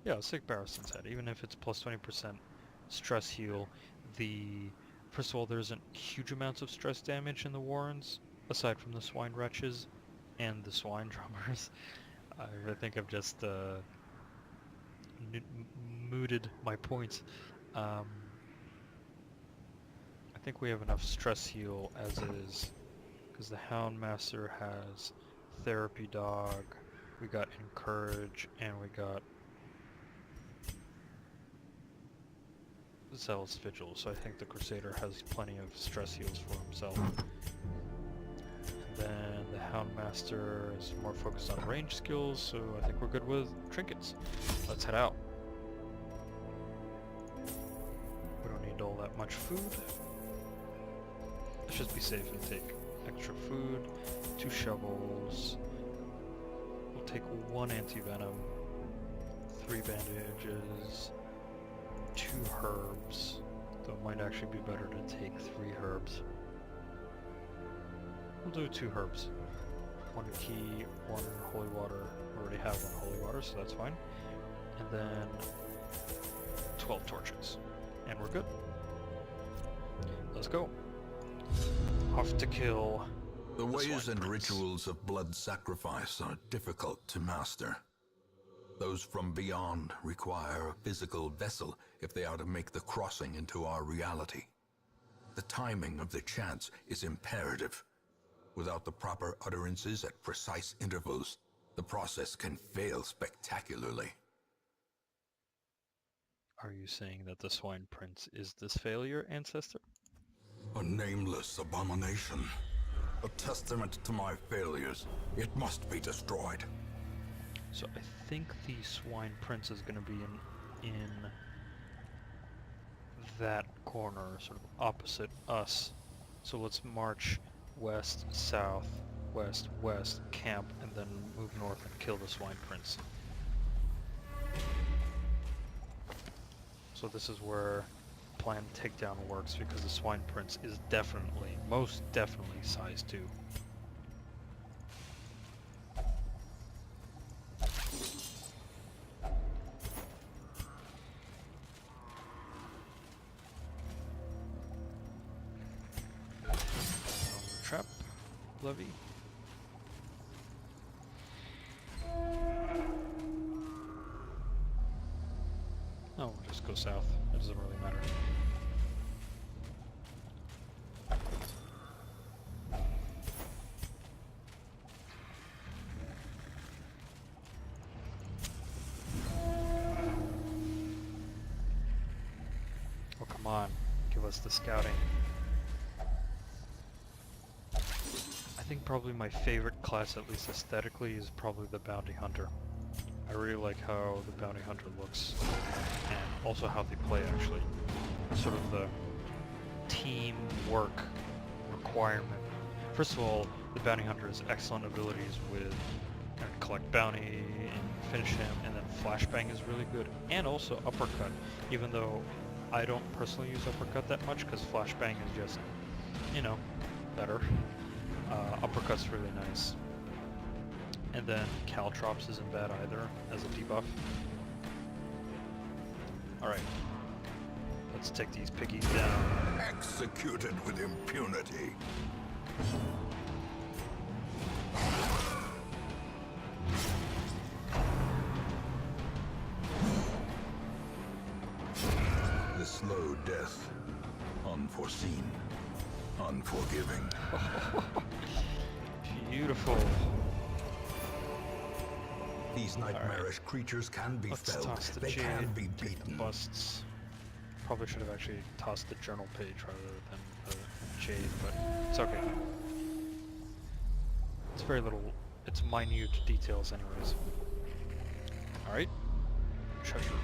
Yeah, let's take Barristan's Head, even if it's plus 20% stress heal. First of all, there isn't huge amounts of stress damage in the Warrens, aside from the Swine Wretches and the Swine Drummers. I think I've just mooted my points. I think we have enough stress heal as is, because the Houndmaster has Therapy Dog, we got Encourage, and we got Zealous Vigil, so I think the Crusader has plenty of stress heals for himself. And then the Houndmaster is more focused on range skills, so I think we're good with trinkets. Let's head out. We don't need all that much food. Let's just be safe and take extra food, 2 shovels, we'll take 1 anti-venom, 3 bandages, 2 herbs, though it might actually be better to take 3 herbs. We'll do 2 herbs. 1 key, 1 holy water. We already have 1 holy water, so that's fine. And then 12 torches. And we're good. Let's go. Off to kill The ways and Prince. rituals of blood sacrifice are difficult to master. Those from beyond require a physical vessel if they are to make the crossing into our reality. The timing of the chants is imperative. Without the proper utterances at precise intervals, the process can fail spectacularly. Are you saying that the Swine Prince is this failure, Ancestor? A nameless abomination. A testament to my failures. It must be destroyed. So I think the Swine Prince is going to be in that corner, sort of opposite us. So let's march west, south, west, west, camp, and then move north and kill the Swine Prince. So this is where planned takedown works, because the Swine Prince is definitely, most definitely size 2. levy. Oh, we'll just go south. It doesn't really matter. Oh, come on. Give us the scouting. I think probably my favorite class, at least aesthetically, is probably the Bounty Hunter. I really like how the Bounty Hunter looks, and also how they play, actually. Sort of the teamwork requirement. First of all, the Bounty Hunter has excellent abilities with collect bounty and finish him, and then flashbang is really good. And also uppercut, even though I don't personally use uppercut that much, because flashbang is just, you know, better. Uppercut's really nice. And then Caltrops isn't bad either, as a debuff. Alright. Let's take these piggies down. Executed with impunity. The slow death. Unforeseen. Unforgiving. Beautiful. These nightmarish creatures can be Let's felled. toss the They jade, can be take the beaten. busts. Probably should have actually tossed the journal page rather than the jade, but it's okay. It's very little, it's minute details anyways. Alright. Treasure.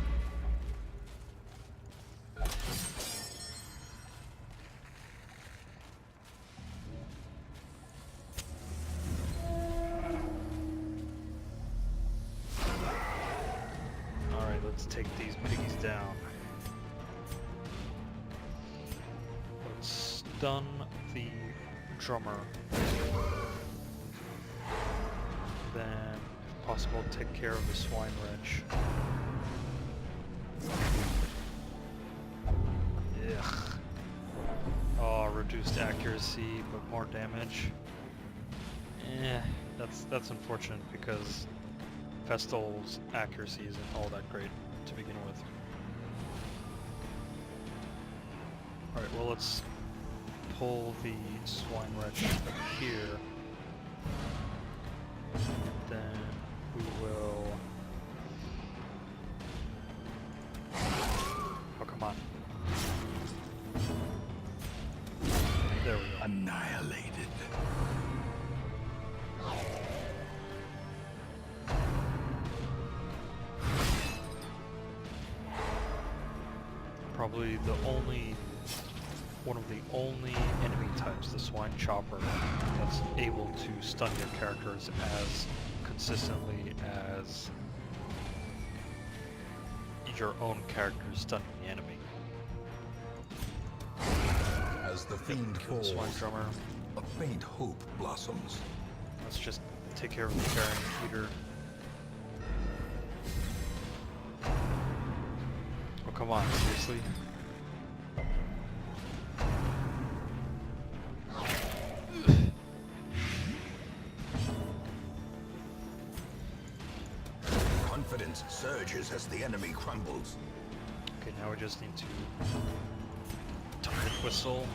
Alright, let's take these piggies down. Let's stun the drummer. Then, if possible, take care of the swine wretch. Ugh. Oh, reduced accuracy, but more damage. That's unfortunate because Festal's accuracy isn't all that great to begin with. Alright, well let's pull the swine wretch here. Then we will... Oh, come on. There we go. Annihilated. Probably one of the only enemy types, the swine chopper, that's able to stun your characters as consistently as your own character stunning the enemy. As the fiend Kill the falls, swine drummer. a faint hope blossoms. Let's just take care of the carrion feeder. Oh, come on, seriously? Confidence surges as the enemy crumbles. Okay, now we just need to target whistle.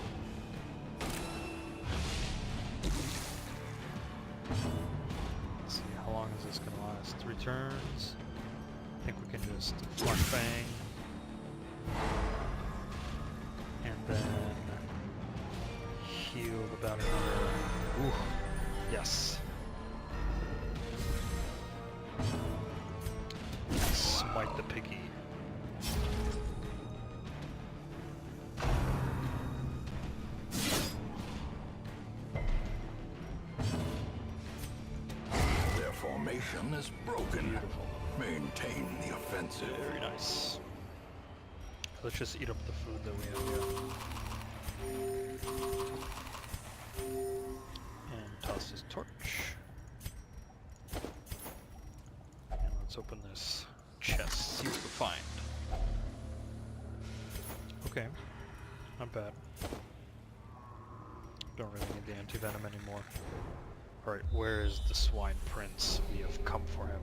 Let's see, how long is this gonna last? 3 turns. I think we can just flashbang. And then heal the bounty hunter. Ooh, yes. Smite the piggy. Their formation is broken. Beautiful. Maintain the offensive. Very nice. Let's just eat up the food that we have here. And toss his torch. And let's open this chest, see what we find. Okay, not bad. Don't really need the anti-venom anymore. Alright, where is the Swine Prince? We have come for him.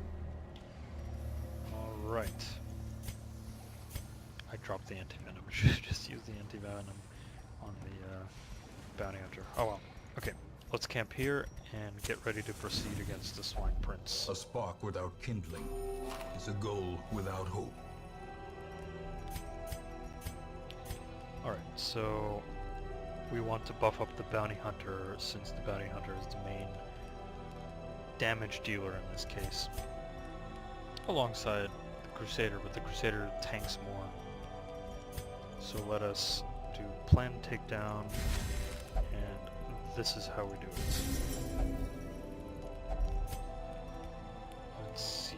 Alright. I dropped the anti-venom. Should just use the anti-venom on the bounty hunter. Oh well. Okay, let's camp here and get ready to proceed against the Swine Prince. A spark without kindling is a goal without hope. Alright, so we want to buff up the bounty hunter since the bounty hunter is the main damage dealer in this case. Alongside the Crusader, but the Crusader tanks more. So let us do plan takedown, and this is how we do it. Let's see.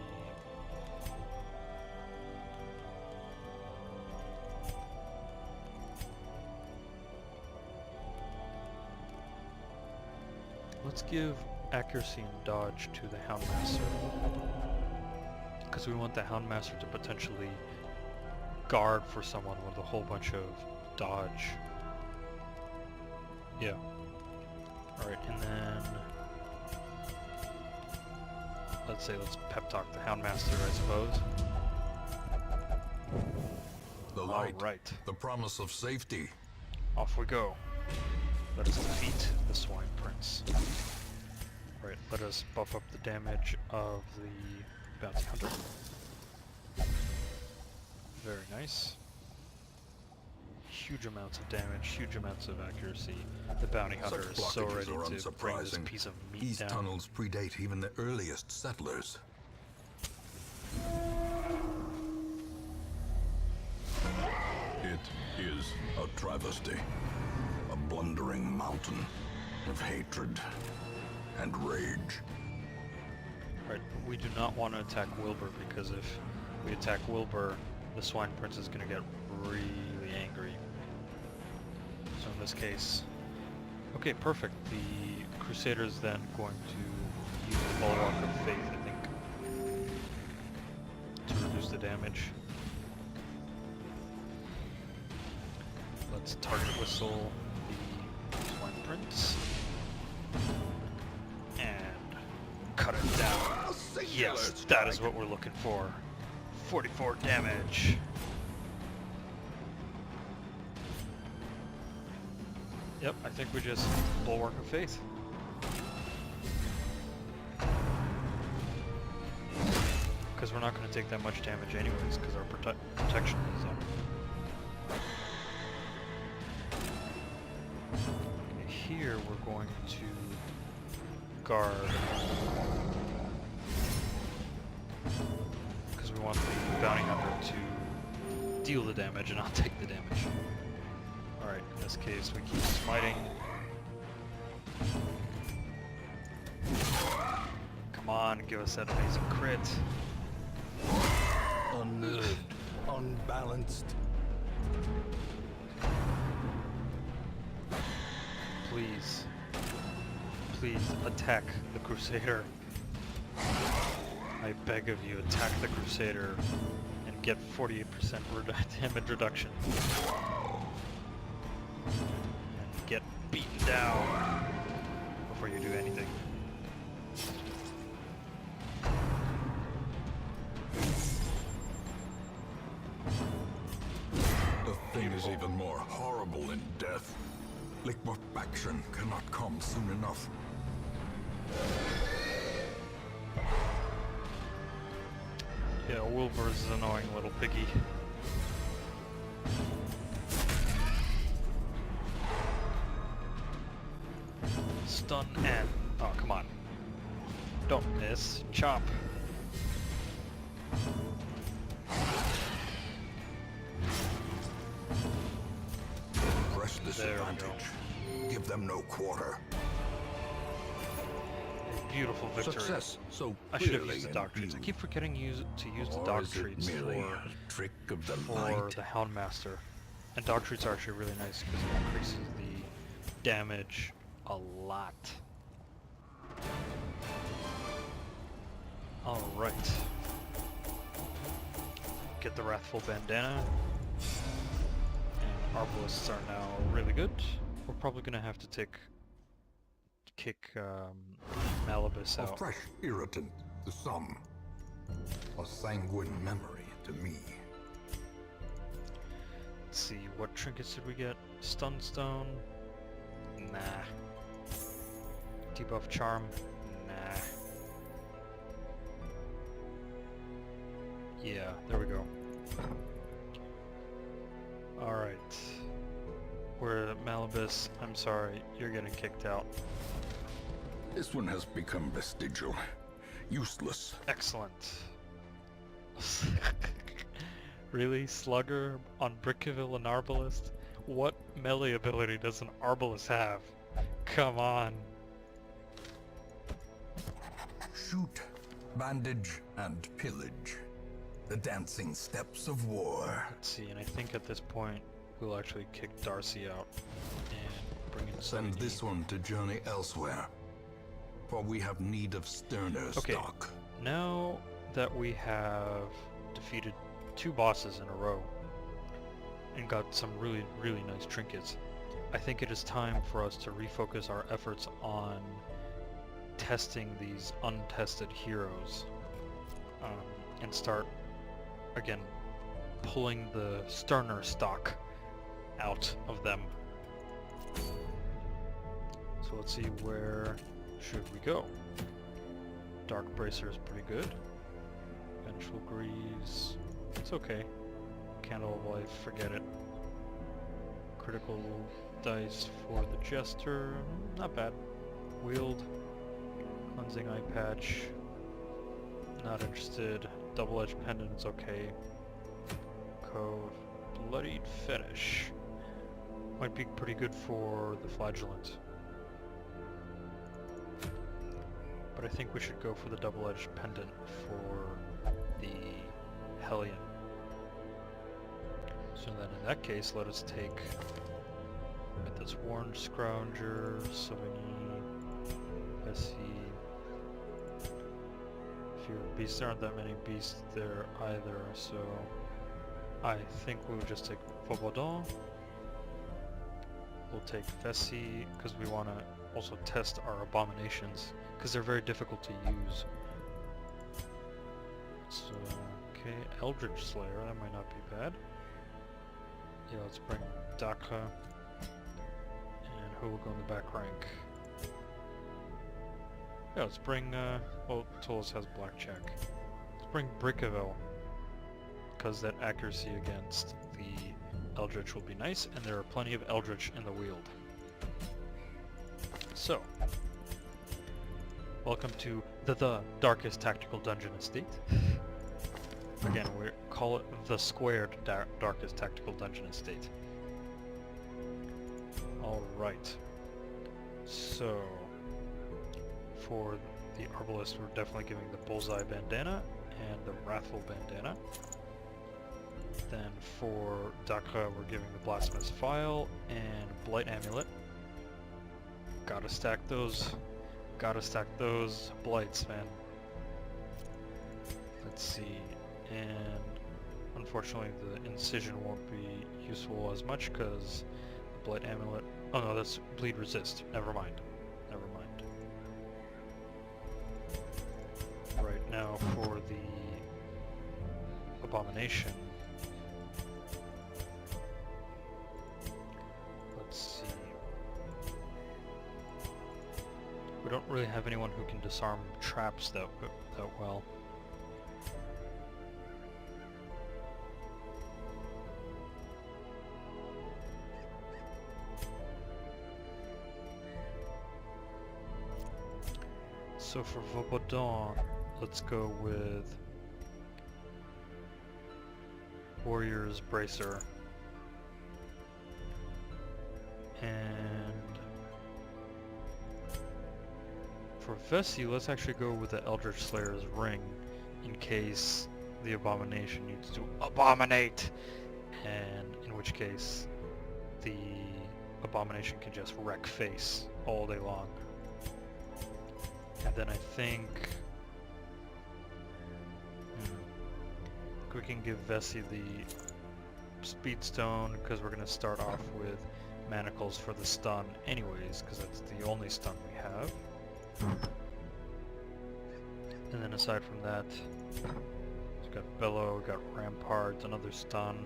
Let's give accuracy and dodge to the Houndmaster, because we want the Houndmaster to potentially guard for someone with a whole bunch of dodge. Yeah. Alright, and then let's pep talk the Houndmaster, I suppose. The light, Alright, the promise of safety. off we go. Let us defeat the Swine Prince. Right, let us buff up the damage of the Bounty Hunter. Very nice. Huge amounts of damage, huge amounts of accuracy. The Bounty Hunter is so ready to bring this piece of meat These down. tunnels predate even the earliest settlers. It is a travesty. A blundering mountain of hatred and rage. Right, we do not want to attack Wilbur, because if we attack Wilbur, the Swine Prince is going to get really angry. So in this case... Okay, perfect. The Crusader is then going to use the Bulwark of Faith, I think, to reduce the damage. Let's target whistle the Swine Prince. And cut it down. Yes, that is what we're looking for. 44 damage. Yep, I think we just Bulwark of Faith. Because we're not going to take that much damage anyways, because our protection is up. Okay, here we're going to guard, because we want the Bounty Hunter to deal the damage and not take the damage. Alright, in this case we keep smiting. Come on, give us that amazing crit. Unnerved, unbalanced. Please. Please attack the Crusader. I beg of you, attack the Crusader and get 48% damage reduction. And get beaten down before you do anything. The thing is even more horrible in death. Liquefaction cannot come soon enough. Yeah, Wilbur's an annoying little piggy. Stun and... oh, come on. Don't miss. Chop. Press this There we advantage. Give them no quarter. A beautiful victory. Success so I should have clearly used the in dog treats. I view. keep forgetting to use the Or dog is it treats merely for a trick of the for light? the Houndmaster. And dog treats are actually really nice because it increases the damage a lot. Alright. Get the Wrathful Bandana. And Arbalists are now really good. We're probably going to have to take kick Malibus A out. fresh irritant to some, a sanguine memory to me. Let's see, what trinkets did we get? Stunstone? Nah. Debuff Charm? Nah. Yeah, there we go. Alright. We're at Malibus. I'm sorry, you're getting kicked out. This one has become vestigial, useless. Excellent. Really? Slugger on Brickaville and Arbalest? What melee ability does an Arbalest have? Come on. Shoot, bandage, and pillage. The dancing steps of war. Let's see, and I think at this point we'll actually kick Darcy out and bring in Send somebody. this one to journey elsewhere, for we have need of sterner Okay. stock. Now that we have defeated 2 bosses in a row and got some really, really nice trinkets, I think it is time for us to refocus our efforts on testing these untested heroes and start, again, pulling the sterner stock out of them. So let's see, where should we go? Dark Bracer is pretty good. Vengeful Greaves, it's okay. Candle of Life, forget it. Critical dice for the Jester, not bad. Wield, Cleansing Eye Patch, not interested. Double-Edged Pendant is okay. Cove, Bloodied Finish. Might be pretty good for the Flagellant. But I think we should go for the Double-Edged Pendant for the Hellion. So then in that case, let us take this Warned Scrounger, Sauvigny, Vessi. Fewer beasts, there aren't that many beasts there either, so I think we'll just take Vaubadon. We'll take Vessi, because we want to also test our abominations, because they're very difficult to use. So, okay, Eldritch Slayer, that might not be bad. Yeah, let's bring Dakha, and who will go in the back rank? Yeah, let's bring, well, Tullus has Blackjack. Let's bring Brickaville, because that accuracy against the Eldritch will be nice, and there are plenty of Eldritch in the Weald. So, welcome to the Darkest Tactical Dungeon Estate. Again, we call it the Squared Darkest Tactical Dungeon Estate. Alright. So, for the Arbalest, we're definitely giving the Bullseye Bandana and the Wrathful Bandana. Then for Dakha, we're giving the Blasphemous Phial and Blight Amulet. Gotta stack those blights, man. Let's see, and unfortunately the Incision won't be useful as much because the Blight Amulet, oh no, that's Bleed Resist, never mind. Right now for the Abomination, let's see. We don't really have anyone who can disarm traps that well. So for Vaubadon, let's go with Warrior's Bracer. And for Vessi, let's actually go with the Eldritch Slayer's Ring, in case the Abomination needs to abominate, and in which case the Abomination can just wreck face all day long. And then I think we can give Vessi the Speedstone, because we're going to start off with manacles for the stun anyways, because that's the only stun we have. And then aside from that, we've got Bellow, we've got Rampart, another stun.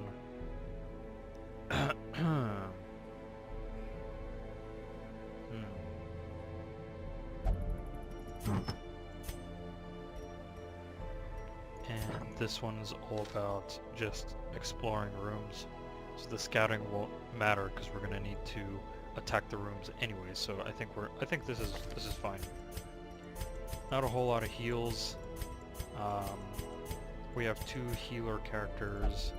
And this one's all about just exploring rooms. So the scouting won't matter because we're gonna need to attack the rooms anyway. So I think this is fine. Not a whole lot of heals. We have 2 healer characters.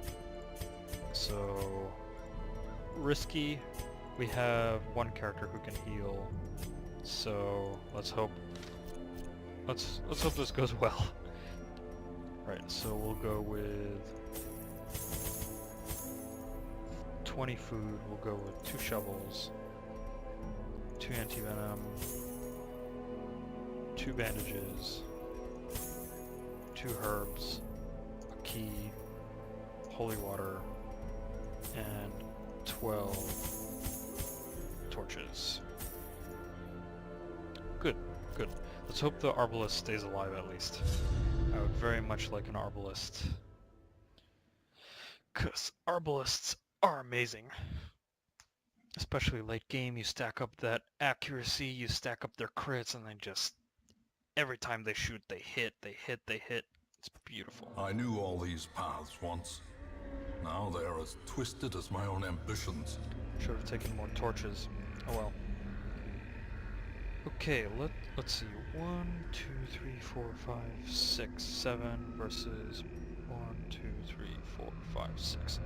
So risky. We have 1 character who can heal. So let's hope this goes well. Right, so we'll go with 20 food, we'll go with 2 shovels, 2 anti-venom, 2 bandages, 2 herbs, a key, holy water, and 12 torches. Good, good. Let's hope the arbalist stays alive at least. I would very much like an arbalist. 'Cause arbalists are amazing. Especially late game, you stack up that accuracy, you stack up their crits, and they just... every time they shoot, they hit, they hit, they hit. It's beautiful. I knew all these paths once. Now they are as twisted as my own ambitions. Should have taken more torches. Oh well. Okay, let's see. 1, 2, 3, 4, 5, 6, 7 versus 1, 2, 3, 4, 5, 6.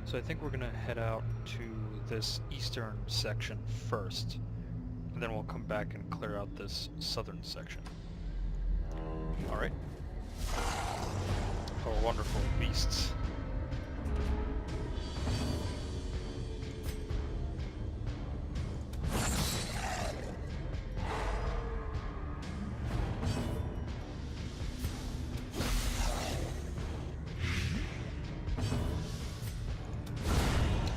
So I think we're gonna head out to this eastern section first, and then we'll come back and clear out this southern section. Alright. Oh, wonderful beasts.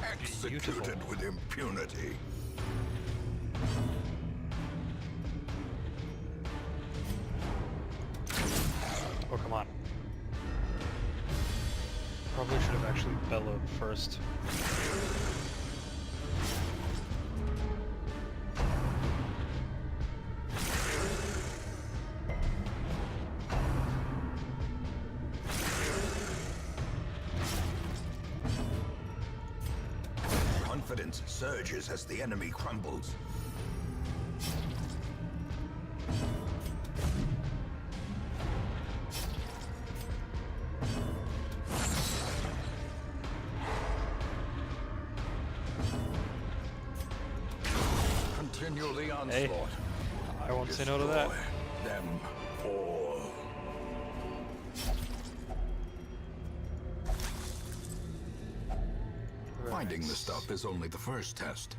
Executed with impunity. Oh, come on. Probably should have actually bellowed first. Confidence surges as the enemy crumbles. Continue the onslaught. Hey, I won't say no to that. Destroy them all. Finding the stuff is only the first test.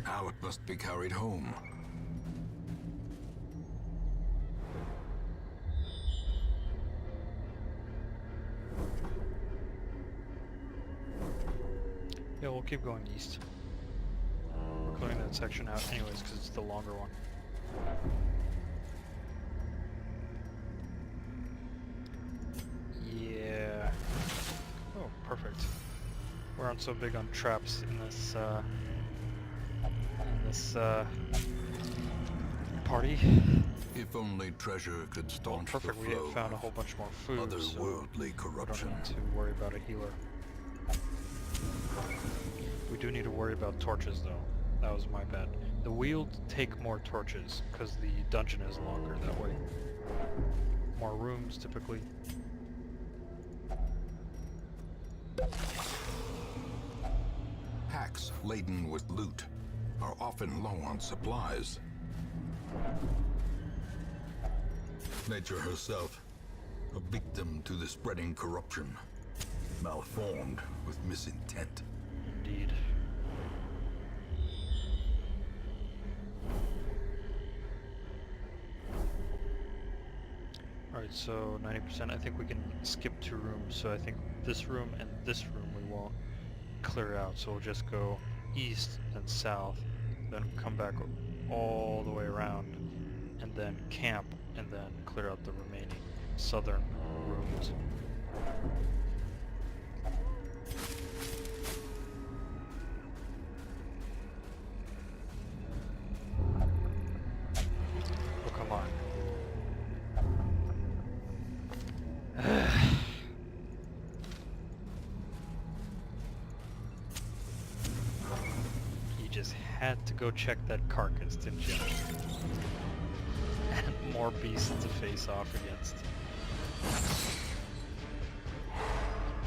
Now it must be carried home. Yeah, we'll keep going east. We're clearing that section out anyways because it's the longer one. Yeah. Oh, perfect. We aren't so big on traps in this party. If only treasure could Well, staunch perfect. the We flow found a whole bunch more food, of so otherworldly we don't corruption. need to worry about a healer. We do need to worry about torches, though. That was my bad. The wheel take more torches because the dungeon is longer that way. More rooms, typically. Packs laden with loot are often low on supplies. Nature herself, a victim to the spreading corruption, malformed with misintent. Indeed. Alright, so 90%. I think we can skip 2 rooms, so I think this room and this room we won't clear out, so we'll just go east and south, then come back all the way around, and then camp, and then clear out the remaining southern ruins. Oh, come on. You just had to go check that carcass, didn't you? And more beasts to face off against.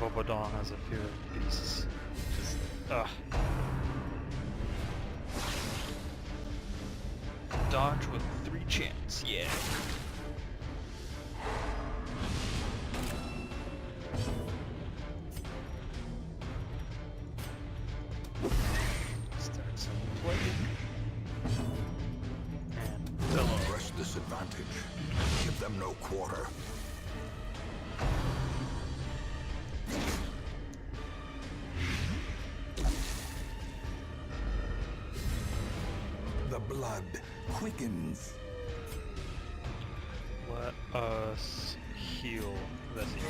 Bobodon has a fear of beasts. Just, ugh. Dodge with 3 chance, yeah. Start some plague. And Don't press this advantage. Give them no quarter. The blood quickens. let us heal Vessi.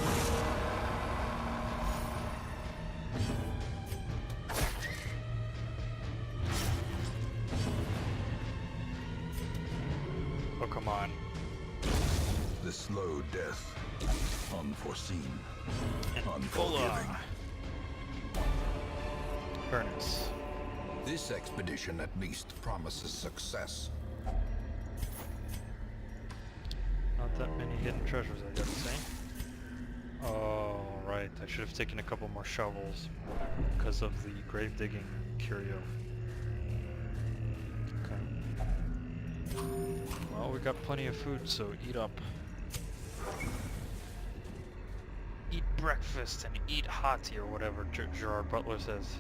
Oh, come on. The slow death. Unforeseen. And Unforgiving. Furnace. This expedition at least promises success. Not that many hidden treasures, I gotta say. Oh, right. I should have taken a couple more shovels because of the grave digging curio. Okay. Well, we got plenty of food, so eat up. Eat breakfast and eat hearty, or whatever Gerard Butler says.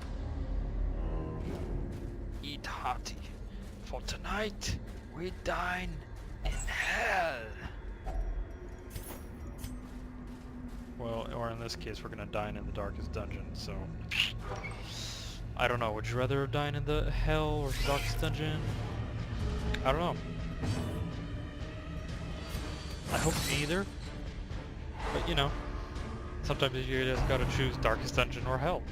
Eat hearty, for tonight we dine in hell. Well, or in this case, we're gonna dine in the darkest dungeon, so... I don't know, would you rather dine in the hell or the darkest dungeon? I don't know. I hope neither. But, you know, sometimes you just gotta choose darkest dungeon or hell.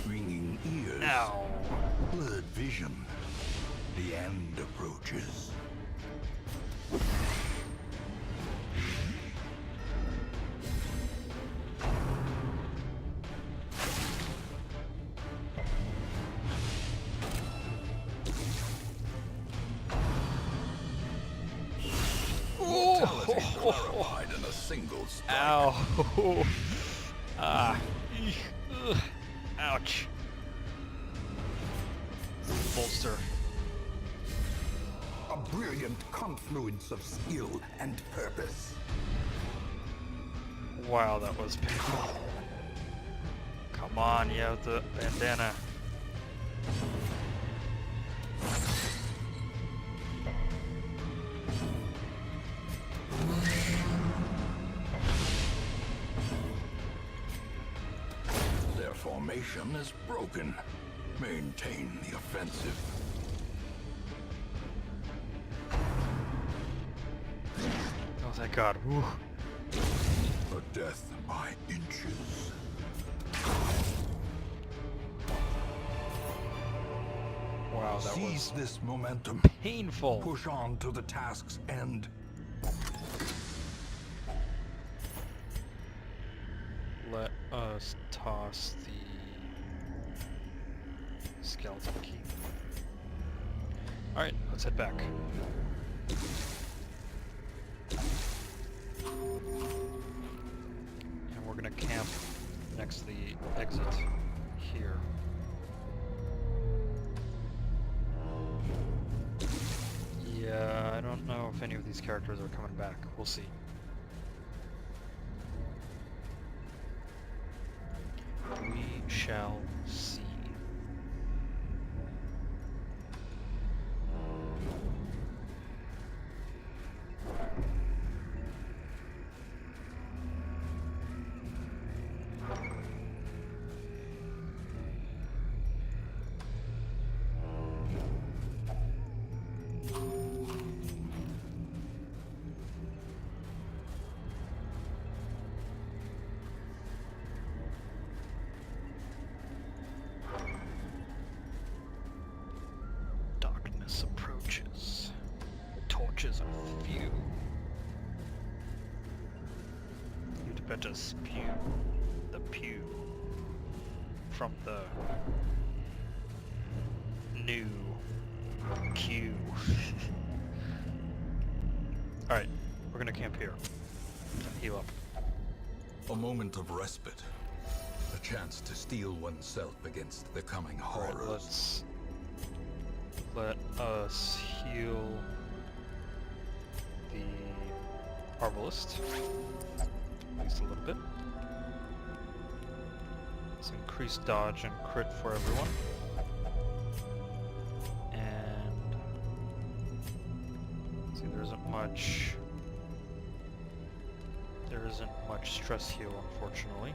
Ringing ears. Ow. Blurred vision. The end approaches. Mortality clarified in a single strike. Ow. Ah. Eek. Ugh. Ouch. Bolster. A brilliant confluence of skill and purpose. Wow, that was painful. Come on, you have the bandana. Their formation is broken. Maintain the offensive. Oh, thank God. Whew. A death by inches. Wow, that Seize was this momentum. painful. Push on to the task's end. Let us toss the skeleton key. Alright, let's head back. And we're gonna camp next to the exit here. Yeah, I don't know if any of these characters are coming back. We'll see. We shall see. torches are few. You'd better spew the pew from the new queue. Alright, we're gonna camp here and heal up. A moment of respite. A chance to steel oneself against the coming Alright, horrors. let us heal the Arbalist. At least a little bit. Let's increase dodge and crit for everyone. And see, there isn't much stress heal, unfortunately.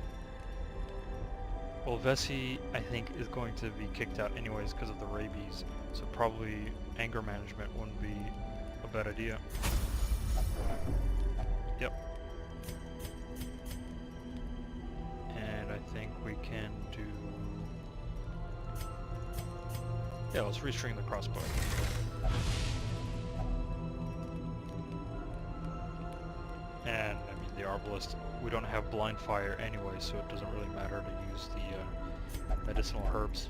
Well, Vessi, I think, is going to be kicked out anyways because of the rabies, so probably anger management wouldn't be a bad idea. Yep. And I think we can do... yeah, let's restring the crossbow. And, I mean, the Arbalist, we don't have blind fire anyway, so it doesn't really matter to use the medicinal herbs.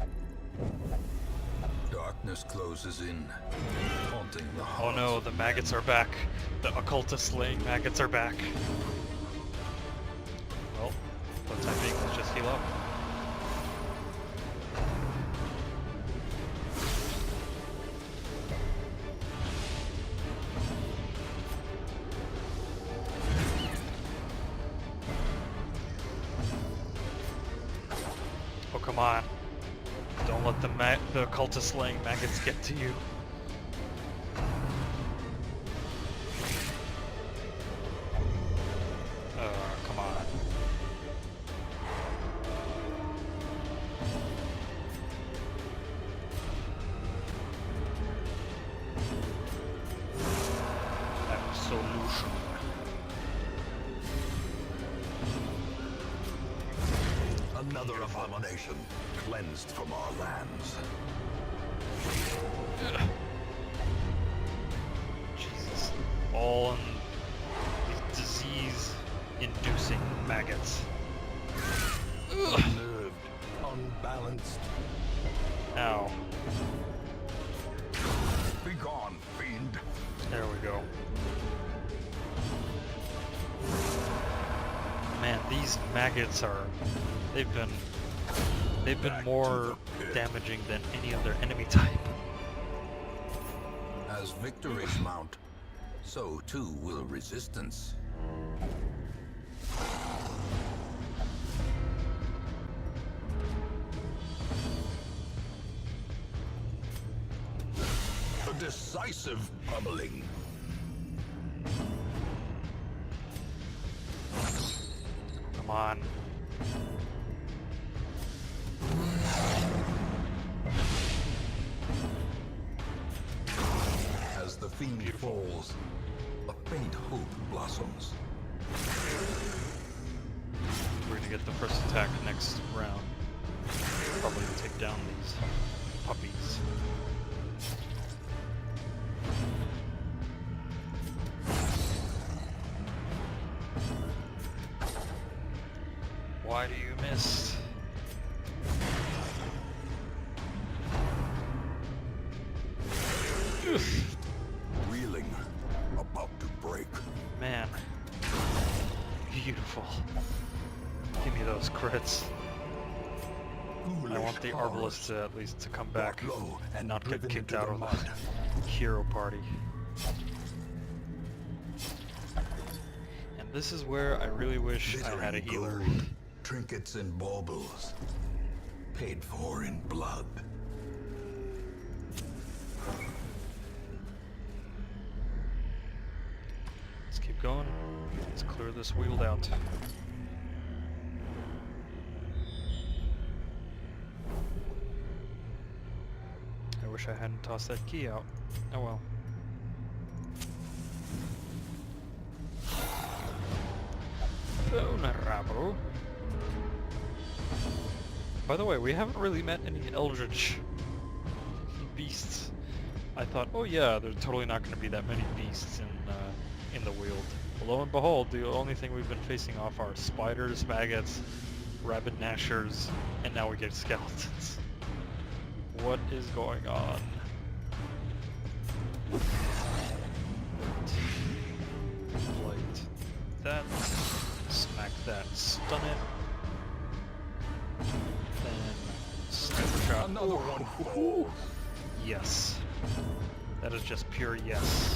Darkness closes in, haunting the Oh heart. no, the maggots are back. The occultist slaying maggots are back. Well, for the time being, let's just heal up. Oh, come on. Don't let the occultist slaying maggots get to you. Come on. Absolution. Another abomination cleansed from our lands. Ugh. Jesus. All in these disease-inducing maggots. Ugh. Unnerved, unbalanced. Ow. Begone, fiend. There we go. Man, these maggots are... They've been more damaging than any other enemy type. As victories mount, so too will resistance. A decisive pummeling. Come on. As the fiend falls, a faint hope blossoms. We're gonna get the first attack next round. Probably to take down these puppies. Why do you miss? Reeling, about to break. Man. Beautiful. Give me those crits. I want the Arbalist to at least to come back low and not get driven kicked into out the of mud. the hero party. And this is where I really wish I had a Glittering healer. gold, trinkets and baubles, paid for in blood. Let's keep going. Let's clear this wheeled out. I wish I hadn't tossed that key out. Oh well. Vulnerable. By the way, we haven't really met any eldritch beasts. I thought, oh yeah, there's totally not going to be that many beasts in the Weald. Lo and behold, the only thing we've been facing off are spiders, maggots, rabid gnashers, and now we get skeletons. What is going on? Light that, smack that, stun it, then sniper shot. Another one. Yes. That is just pure yes.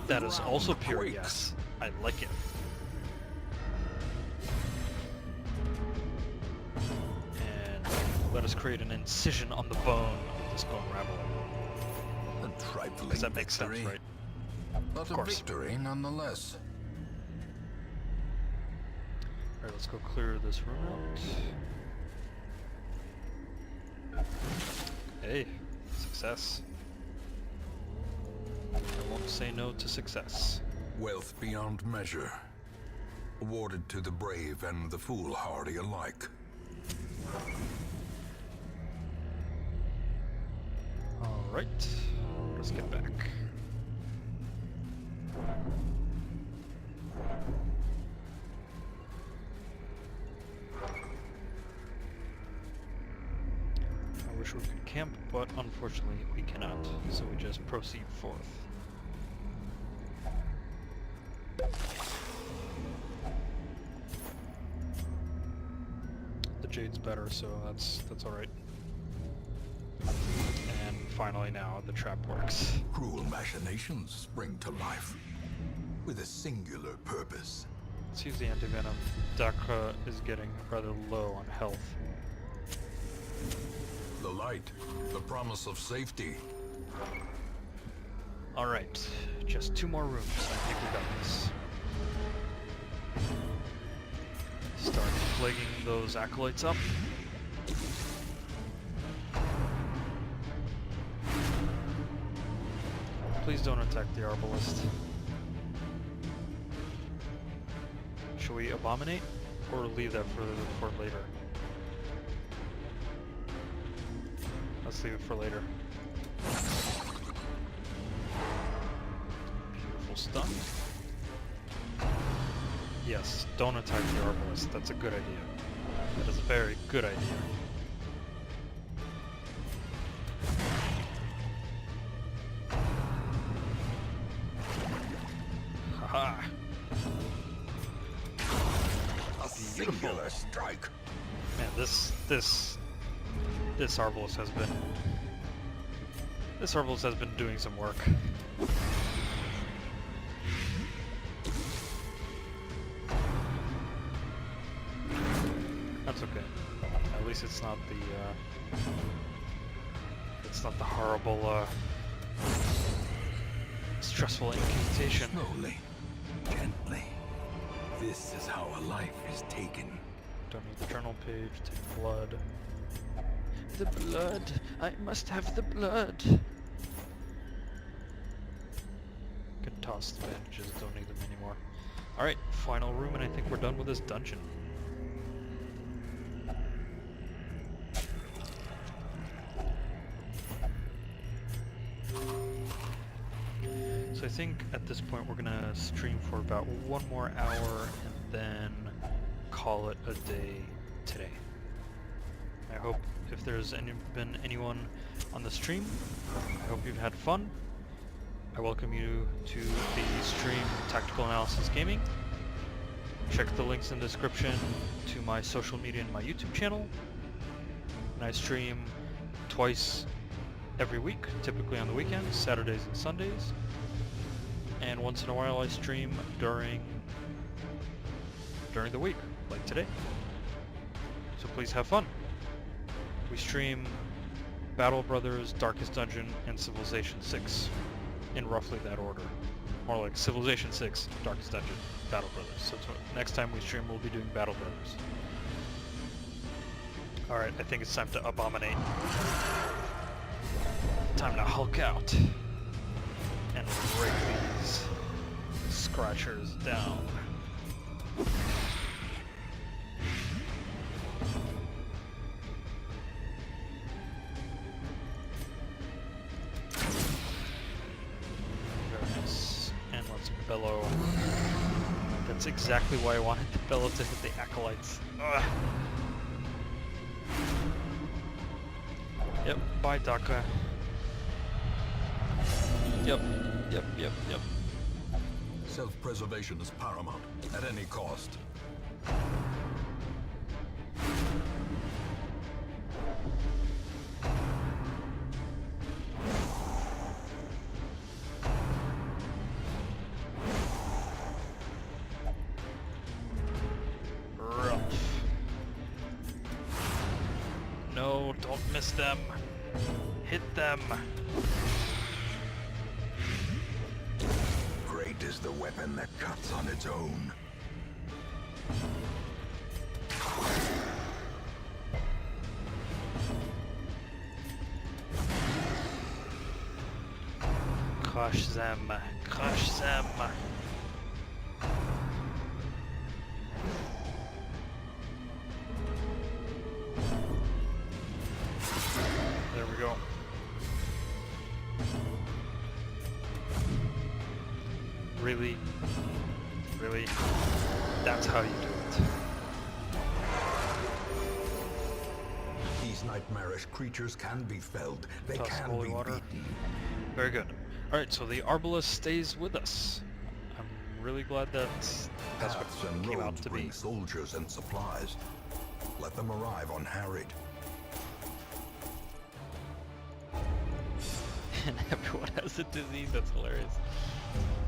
That is also pure yes. I like it. And let us create an incision on the bone of this bone rattler. A trifling Because that makes sense, victory, right? but Of course. a victory nonetheless. Alright, let's go clear this room out. Hey, success. I won't say no to success. Wealth beyond measure, awarded to the brave and the foolhardy alike. Alright, let's get back. I wish we could camp, but unfortunately we cannot, so we just proceed forth. The jade's better, so that's alright. And finally now the trap works. Cruel machinations spring to life with a singular purpose. Let's use the anti-venom. Dakra is getting rather low on health. The light, the promise of safety. Alright, just 2 more rooms. I think we got this. Start plaguing those acolytes up. Please don't attack the arbalist. Should we abominate or leave that for later? Let's leave it for later. Beautiful stun. Yes, don't attack the arbalist. That's a good idea. That is a very good idea. Haha! A singular strike. Man, this arbalist has been doing some work. That's okay. At least it's not the horrible stressful incantation. Slowly, gently. This is how a life is taken. Don't need the journal page. Take blood. The blood. I must have the blood. Can toss the bandages. Don't need them anymore. All right, final room, and I think we're done with this dungeon. So I think at this point we're gonna stream for about 1 more hour and then call it a day today. I hope if there's been anyone on the stream, I hope you've had fun. I welcome you to the stream Tactical Analysis Gaming. Check the links in the description to my social media and my YouTube channel. And I stream twice every week, typically on the weekends, Saturdays and Sundays. And once in a while I stream during the week, like today. So please have fun. We stream Battle Brothers, Darkest Dungeon, and Civilization 6 in roughly that order. More like Civilization 6, Darkest Dungeon, Battle Brothers. So next time we stream we'll be doing Battle Brothers. Alright, I think it's time to abominate. Time to Hulk out and break these scratchers down. That's exactly why I wanted the bellow to hit the acolytes. Ugh. Yep, bye Daka. Yep. Self-preservation is paramount, at any cost. Rough. No, don't miss them. Hit them. Great is the weapon that cuts on its own. Crush them. Crush them. There we go. Really? Really? That's how you do it. These nightmarish creatures can be felled. They Toss can holy be water. beaten. Very good. Alright, so the Arbalest stays with us. I'm really glad that's what Paths it and came out roads to bring be. soldiers and supplies. Let them arrive unharried. And everyone has a disease, that's hilarious.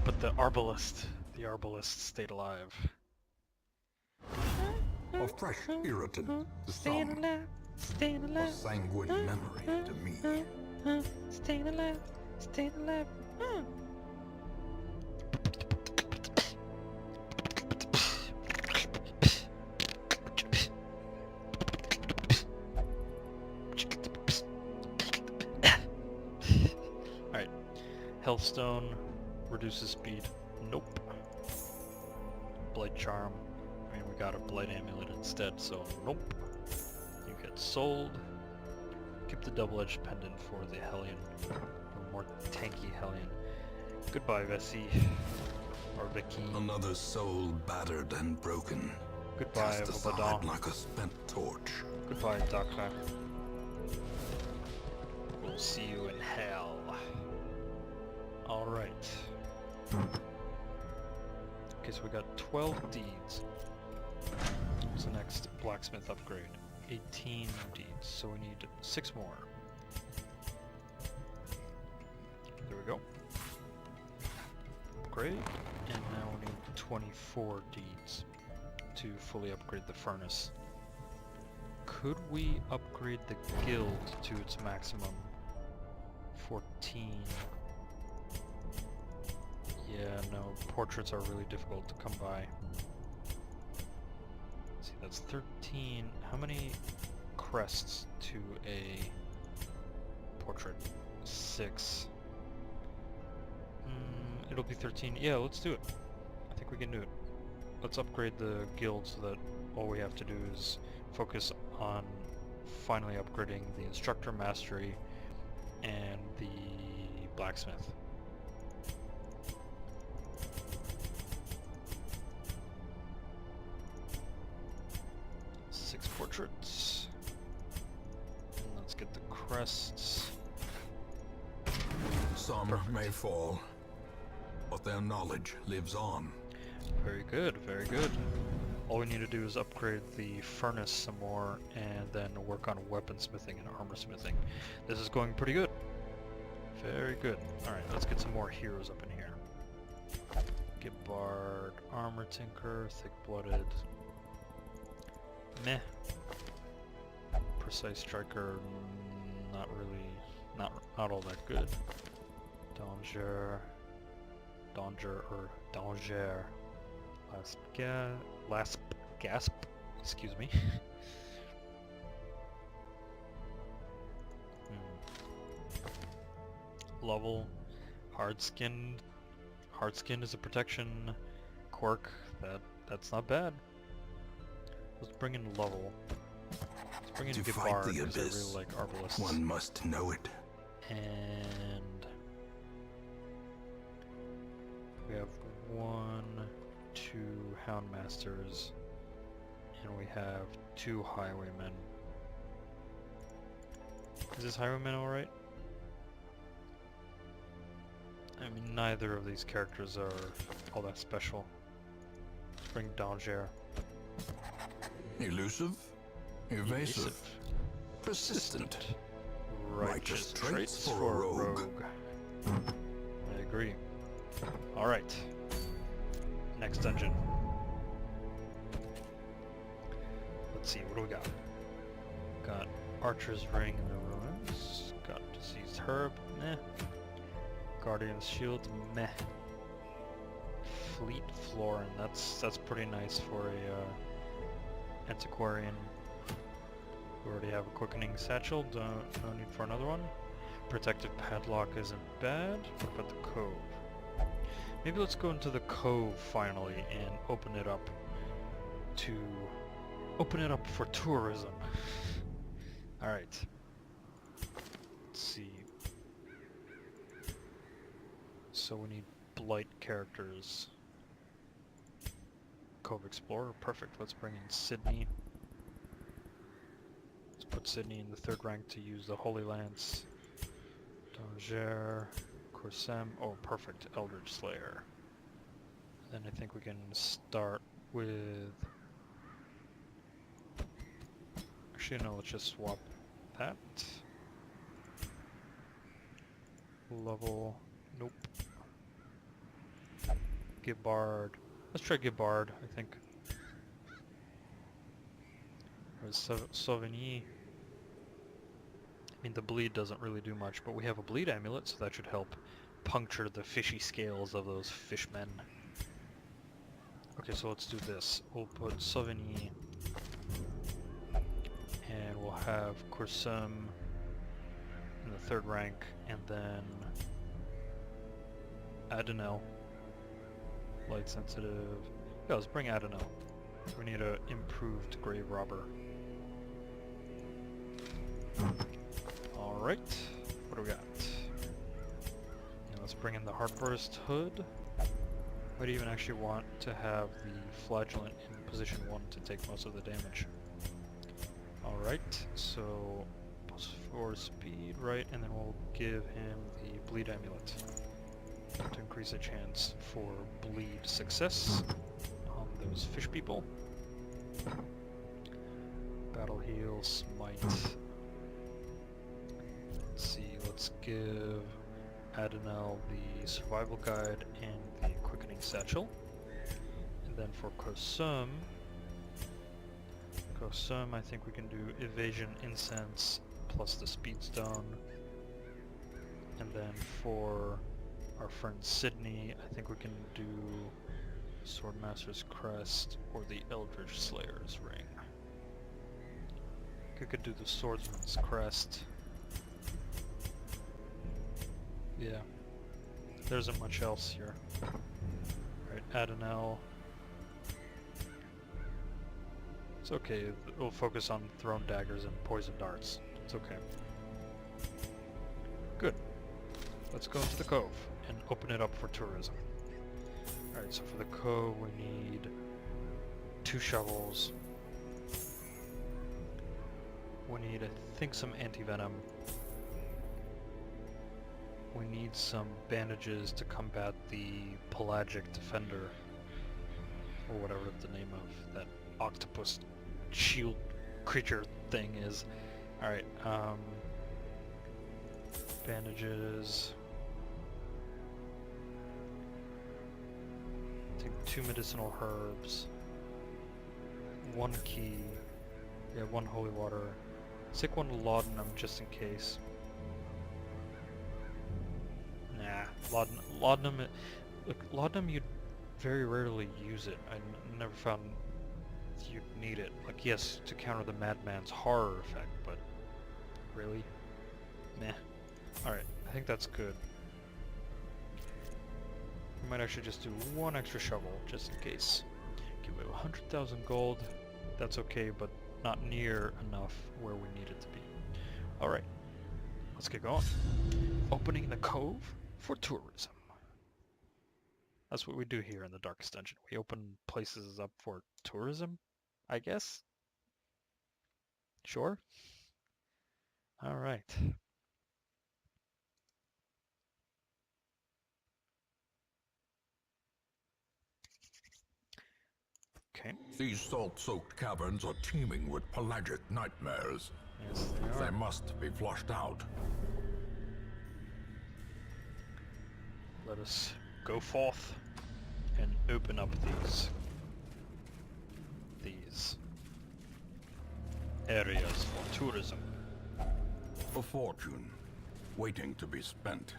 But the Arbalest stayed alive. A fresh irritant to Staying some, alive, staying a alive. sanguine memory to me. Staying alive, staying alive. Alright. Healthstone reduces speed. Nope. Blight Charm. I mean, we got a Blight Amulet instead, so nope. You get sold. Keep the double-edged pendant for the Hellion. A more tanky Hellion. Goodbye, Vessi. Or Vicky. Another soul battered and broken. Goodbye, Cast aside Obadon. like a spent torch. Goodbye, Doctor. We'll see you in hell. Alright. Okay, so we got 12 deeds. What's the next blacksmith upgrade? 18 deeds, so we need 6 more. There we go. Upgrade, and now we need 24 deeds to fully upgrade the furnace. Could we upgrade the guild to its maximum? 14. Yeah, no, portraits are really difficult to come by. Let's see, that's 13. How many crests to a portrait? 6. It'll be 13. Yeah, let's do it. I think we can do it. Let's upgrade the guild so that all we have to do is focus on finally upgrading the instructor mastery and the blacksmith. Portraits. And let's get the crests. Some Perfect. may fall, but their knowledge lives on. Very good, very good. All we need to do is upgrade the furnace some more and then work on weaponsmithing and armor smithing. This is going pretty good. Very good. Alright, let's get some more heroes up in here. Gibbard, Armor Tinker, Thick-Blooded. Meh. Precise Striker, not really, not all that good. Danger, last gasp, excuse me. Lovell, hard skinned is a protection. Quirk, that's not bad. Let's bring in Lovell. Let's bring in To fight Gibbard, the because I abyss, really like Arbalists. one must know it. And we have 1, 2, town masters, and we have 2 highwaymen. Is this highwayman alright? I mean, neither of these characters are all that special. Let's bring Danger. Elusive, evasive, persistent. Righteous traits for a rogue. I agree. Alright. Next dungeon. Let's see, what do we got? Got Archer's Ring in the ruins. Got Diseased Herb, meh. Guardian's Shield, meh. Fleet Florin, that's pretty nice for a antiquarian. We already have a Quickening Satchel, no need for another one. Protective Padlock isn't bad. What about the Cove? Maybe let's go into the Cove finally and open it up for tourism. Alright. Let's see. So we need Blight characters. Cove Explorer, perfect. Let's bring in Sydney. Let's put Sydney in the 3rd rank to use the Holy Lance. Danger, Corsem, oh perfect, Eldritch Slayer. Then I think we can start with... Actually no, let's just swap that. Level, nope. Gibbard, let's try Gibbard, I think. Sauvigny. I mean, the bleed doesn't really do much, but we have a bleed amulet, so that should help puncture the fishy scales of those fishmen. Okay, so let's do this. We'll put Sauvigny, and we'll have Corsum in the 3rd rank, and then Adenel, light sensitive. Yeah, let's bring Adenel. We need an improved Grave Robber. Alright, what do we got? And let's bring in the Heartburst Hood. Might even actually want to have the Flagellant in position 1 to take most of the damage. Alright, so +4 speed, right, and then we'll give him the Bleed Amulet to increase the chance for bleed success on those fish people. Battle Heal, Smite. Let's see, let's give Adenel the Survival Guide and the Quickening Satchel. And then for Corsum, I think we can do Evasion Incense plus the Speed Stone. And then for our friend Sydney, I think we can do Swordmaster's Crest or the Eldritch Slayer's Ring. I could do the Swordsman's Crest. Yeah, there isn't much else here. Alright, Adenel. It's okay, we'll focus on thrown daggers and poison darts. It's okay. Good. Let's go into the Cove and open it up for tourism. Alright, so for the Cove we need 2 shovels. We need, I think, some anti-venom. We need some bandages to combat the pelagic defender, or whatever the name of that octopus shield creature thing is. Alright, bandages. Take 2 medicinal herbs. 1 key. Yeah, 1 holy water. Let's take 1 laudanum just in case. Nah, laudanum. Look, laudanum, you'd very rarely use it. I never found you'd need it. Like, yes, to counter the madman's horror effect, but really, meh. All right, I think that's good. We might actually just do 1 extra shovel just in case. Give away 100,000 gold. That's okay, but not near enough where we need it to be. All right, let's get going. Opening the Cove for tourism. That's what we do here in the Darkest Dungeon. We open places up for tourism, I guess? Sure? Alright. Okay. These salt-soaked caverns are teeming with pelagic nightmares. Yes, they They are. must be flushed out. Let us go forth and open up these areas for tourism. A fortune, waiting to be spent.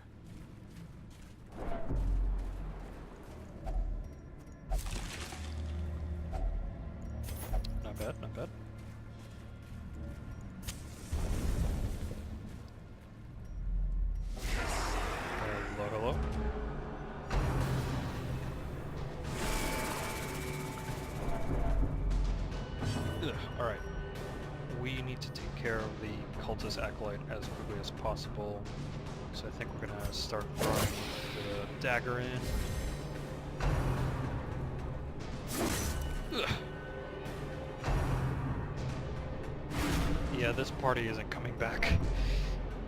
Not bad, not bad. Hello, hello. Alright. We need to take care of the cultist acolyte as quickly as possible. So I think we're gonna start throwing the dagger in. Ugh. Yeah, this party isn't coming back.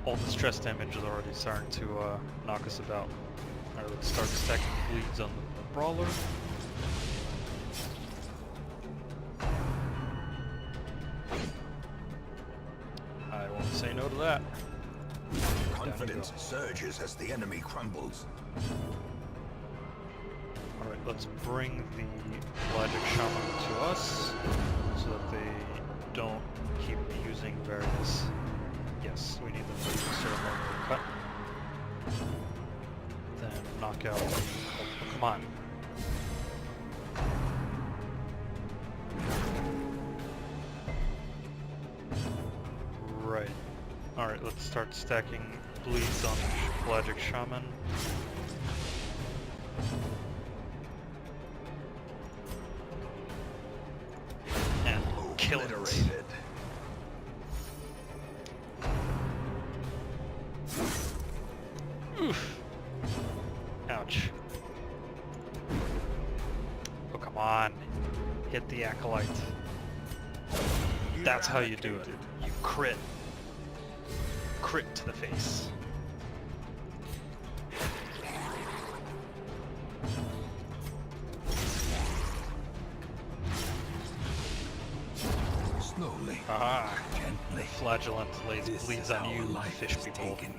All the stress damage is already starting to knock us about. Alright, let's start stacking bleeds on the brawler. I won't say no to that. Confidence surges as the enemy crumbles. Alright, let's bring the Pelagic Shaman to us so that they don't keep using various... Yes, we need them to use ceremonial cut. Then knock out... Oh, come on. Right. Alright, let's start stacking bleeds on the Pelagic Shaman. And kill it. Obliterated. Oof. Ouch. Oh, come on. Hit the acolyte. That's how you do it. You crit. Crit to the face. Slowly, Aha. gently. Flagellant lays This bleeds is on how you, life fish is people. taken.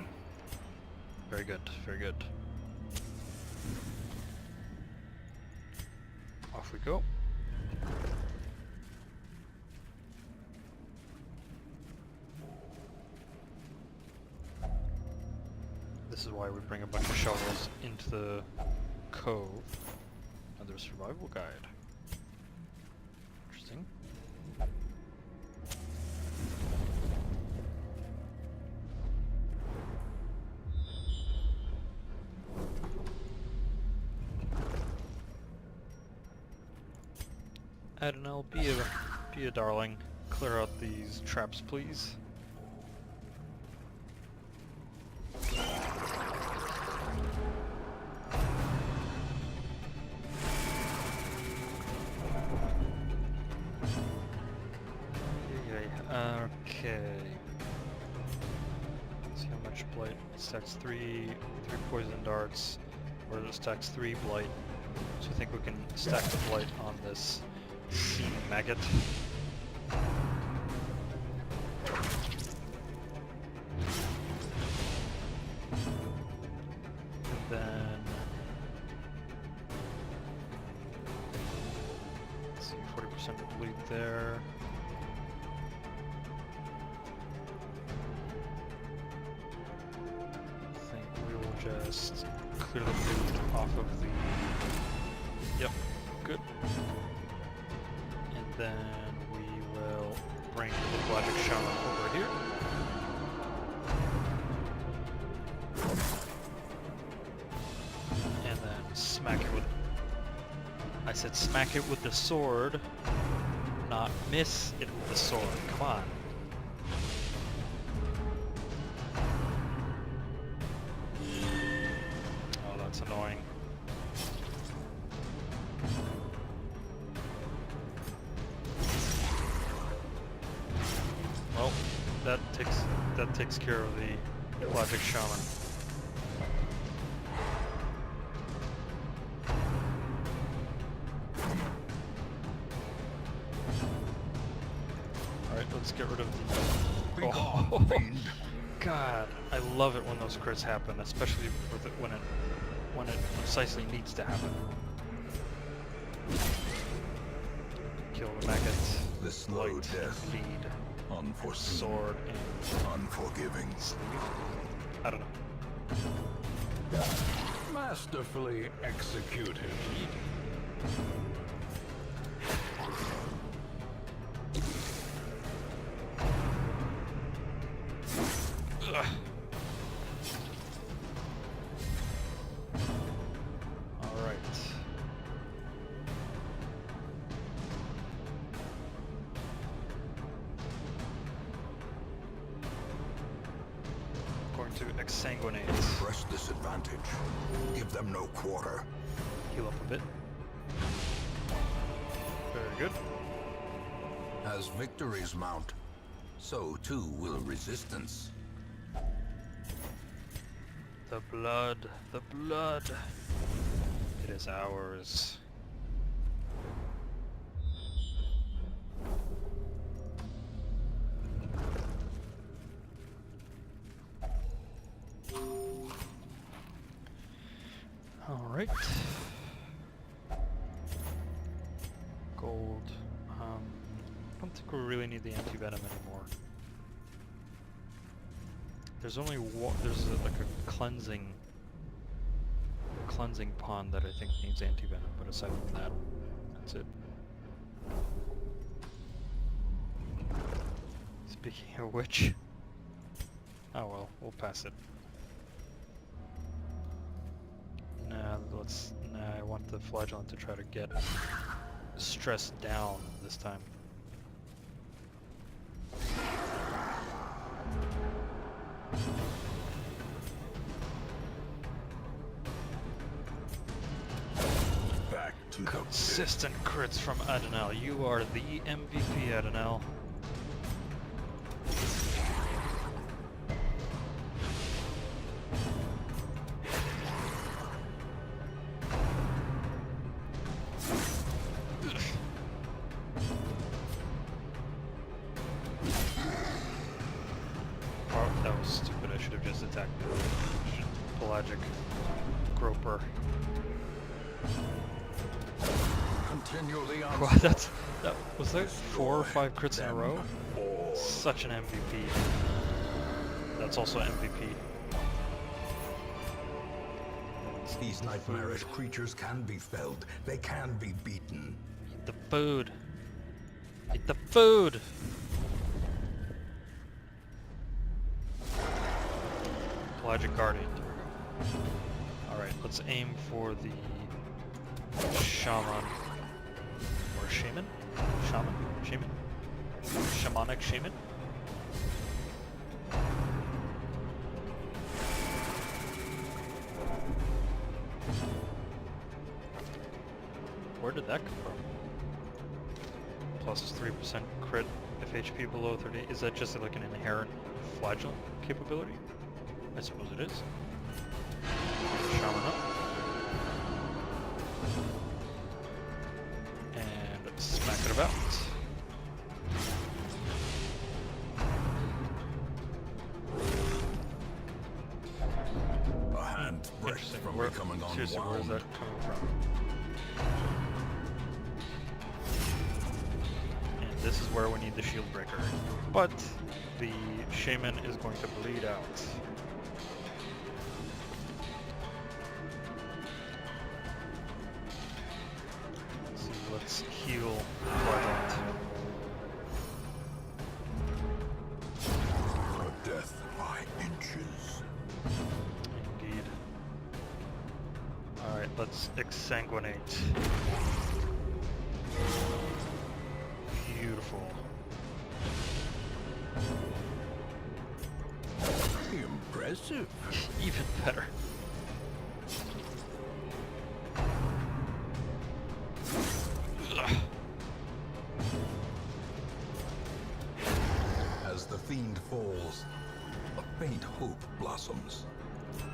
Very good, very good. Off we go. This is why we bring a bunch of shovels into the cove. Another survival guide. Interesting. Adonel, be a darling. Clear out these traps, please. Okay. Let's see how much blight. It stacks three poison darts, or it stacks 3 blight. So I think we can stack the blight on this sea maggot. And then let's see, 40% bleed there. I think we will just clear the bleed off of the... Yep, good. And then we will bring the Pelagic Shaman over here. And then smack it with... I said smack it with the sword, not miss it with the sword. Come on. Oh, that's annoying. that takes care of the Logic Shaman. Alright, let's get rid of the... Oh, God, I love it when those crits happen, especially with it when it precisely needs to happen. Kill the maggots. The slow light, death. feed, Unforeseen. sword, and Unforgiving. sleeve. I don't know. Masterfully executed. Ugh. All right. Going to exsanguinate. Press this advantage. Give them no quarter. Heal up a bit. Very good. As victories mount, so too will resistance. The blood, the blood. It is ours. All right. Gold. I don't think we really need the anti-venom anymore. There's only there's like a cleansing pond that I think needs anti-venom, but aside from that, that's it. Speaking of which, oh well, we'll pass it. Nah, I want the flagellant to try to get stress down this time. Back to the Consistent crits from Adenel. You are the MVP, Adenel. Oh, that was stupid. I should have just attacked the pelagic groper. continually on. Wow, was that 4 or 5 crits in a row? Such an MVP. That's also MVP. These nightmarish creatures can be felled. They can be beaten. Eat the food. Eat the food. Pelagic Guardian. Alright, let's aim for the Shaman. Or Shaman? Shaman? Shaman? Shamanic Shaman? Where did that come from? Plus 3% crit if HP below 30. Is that just like an inherent flagellant capability? I suppose it is. Shaman up. And smack it about. A hand breath Interesting. from Where, becoming seriously, where is unwound. that coming from? And this is where we need the shield breaker. But the shaman is going to bleed out. So let's heal Flagellant. A death by inches. Indeed. Alright, let's exsanguinate. Beautiful. Impressive. Even better. Ugh. As the fiend falls, faint hope blossoms.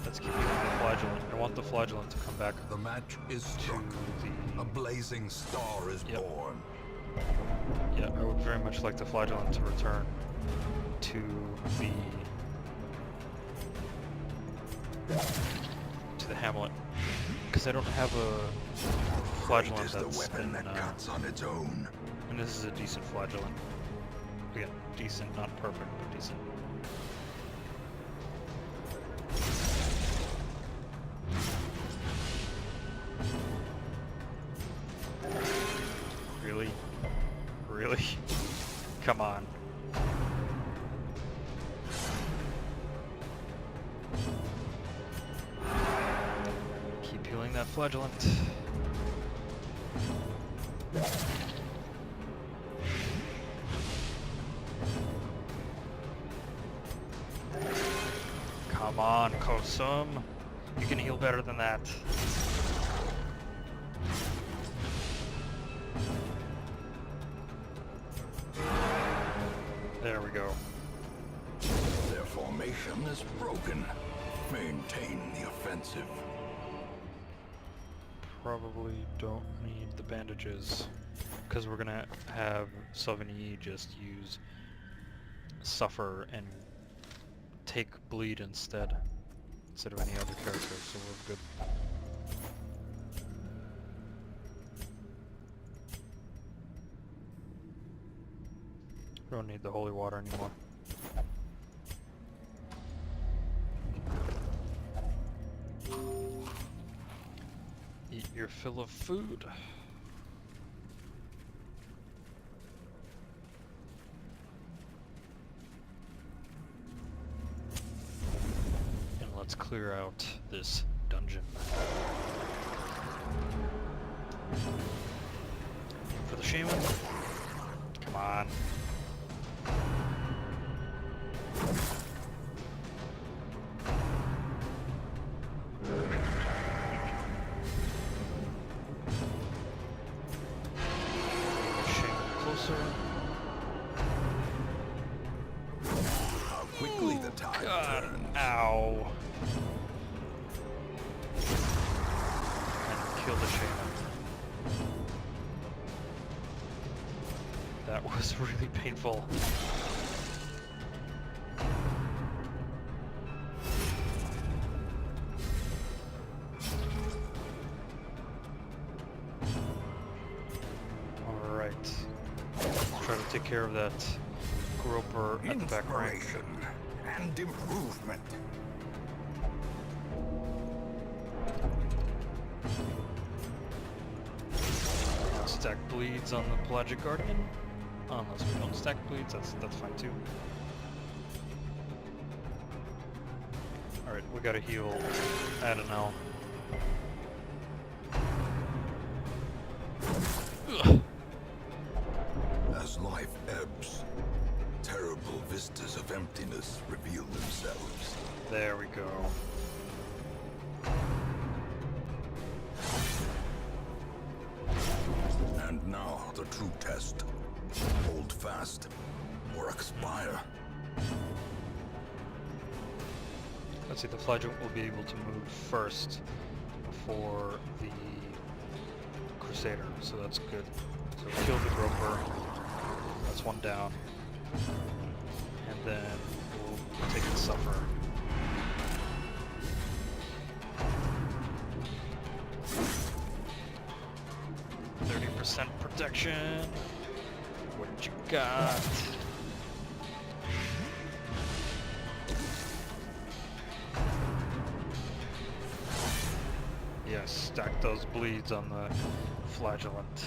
Let's keep healing the flagellant. I want the flagellant to come back The match is to struck. A the... blazing star is Yep. born. Yeah, I would very much like the flagellant to return to the hamlet, because I don't have a Great flagellant is the that's weapon been, that cuts on its own. and this is a decent flagellant. Again, decent, not perfect, but decent. Really? Really? Come on. Keep healing that flagellant. Come on, Kosum. You can heal better than that. There we go. Their formation is broken. Maintain the offensive. Probably don't need the bandages, because we're gonna have Sauvigny just use Suffer and take Bleed instead of any other character, so we're good. We don't need the holy water anymore. Eat your fill of food. And let's clear out this dungeon. Aim for the shaman. Come on. Closer. How quickly the tide God, turns. ow. And kill the shaman. That was really painful. Alright. Try to take care of that groper at the back rank. Inspiration and improvement. Stack bleeds on the pelagic guardian. Unless we don't stack bleeds, that's fine too. Alright, we gotta heal Adenel. Ugh. As life ebbs, terrible vistas of emptiness reveal themselves. There we go. And now the true test. Hold fast or expire. Let's see, the flagellant will be able to move first before the Crusader, so that's good. So kill the groper. That's one down. And then we'll take the Suffer. %30 protection. What you got? Yes, stack those bleeds on the flagellant.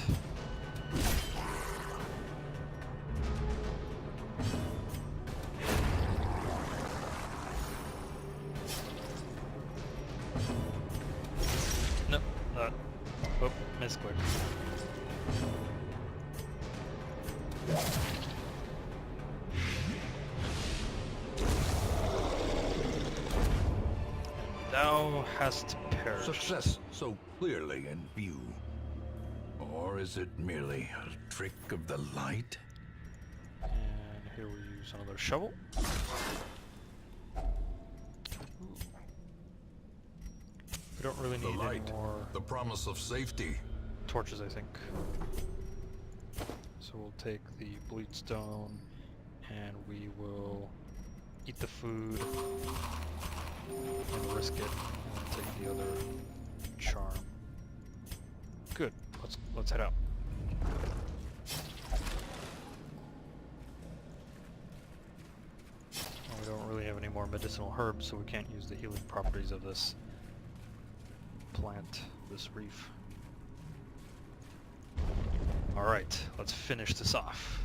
Nope, not. Oh, misclick. Thou hast perished. Success so clearly in view. Or is it merely a trick of the light? And here we use another shovel. We don't really The need any light, more the promise of safety. torches, I think. So we'll take the bleed stone and we will eat the food and risk it, and take the other charm. Good. Let's head out. Well, we don't really have any more medicinal herbs, so we can't use the healing properties of this plant, this reef. Alright, let's finish this off.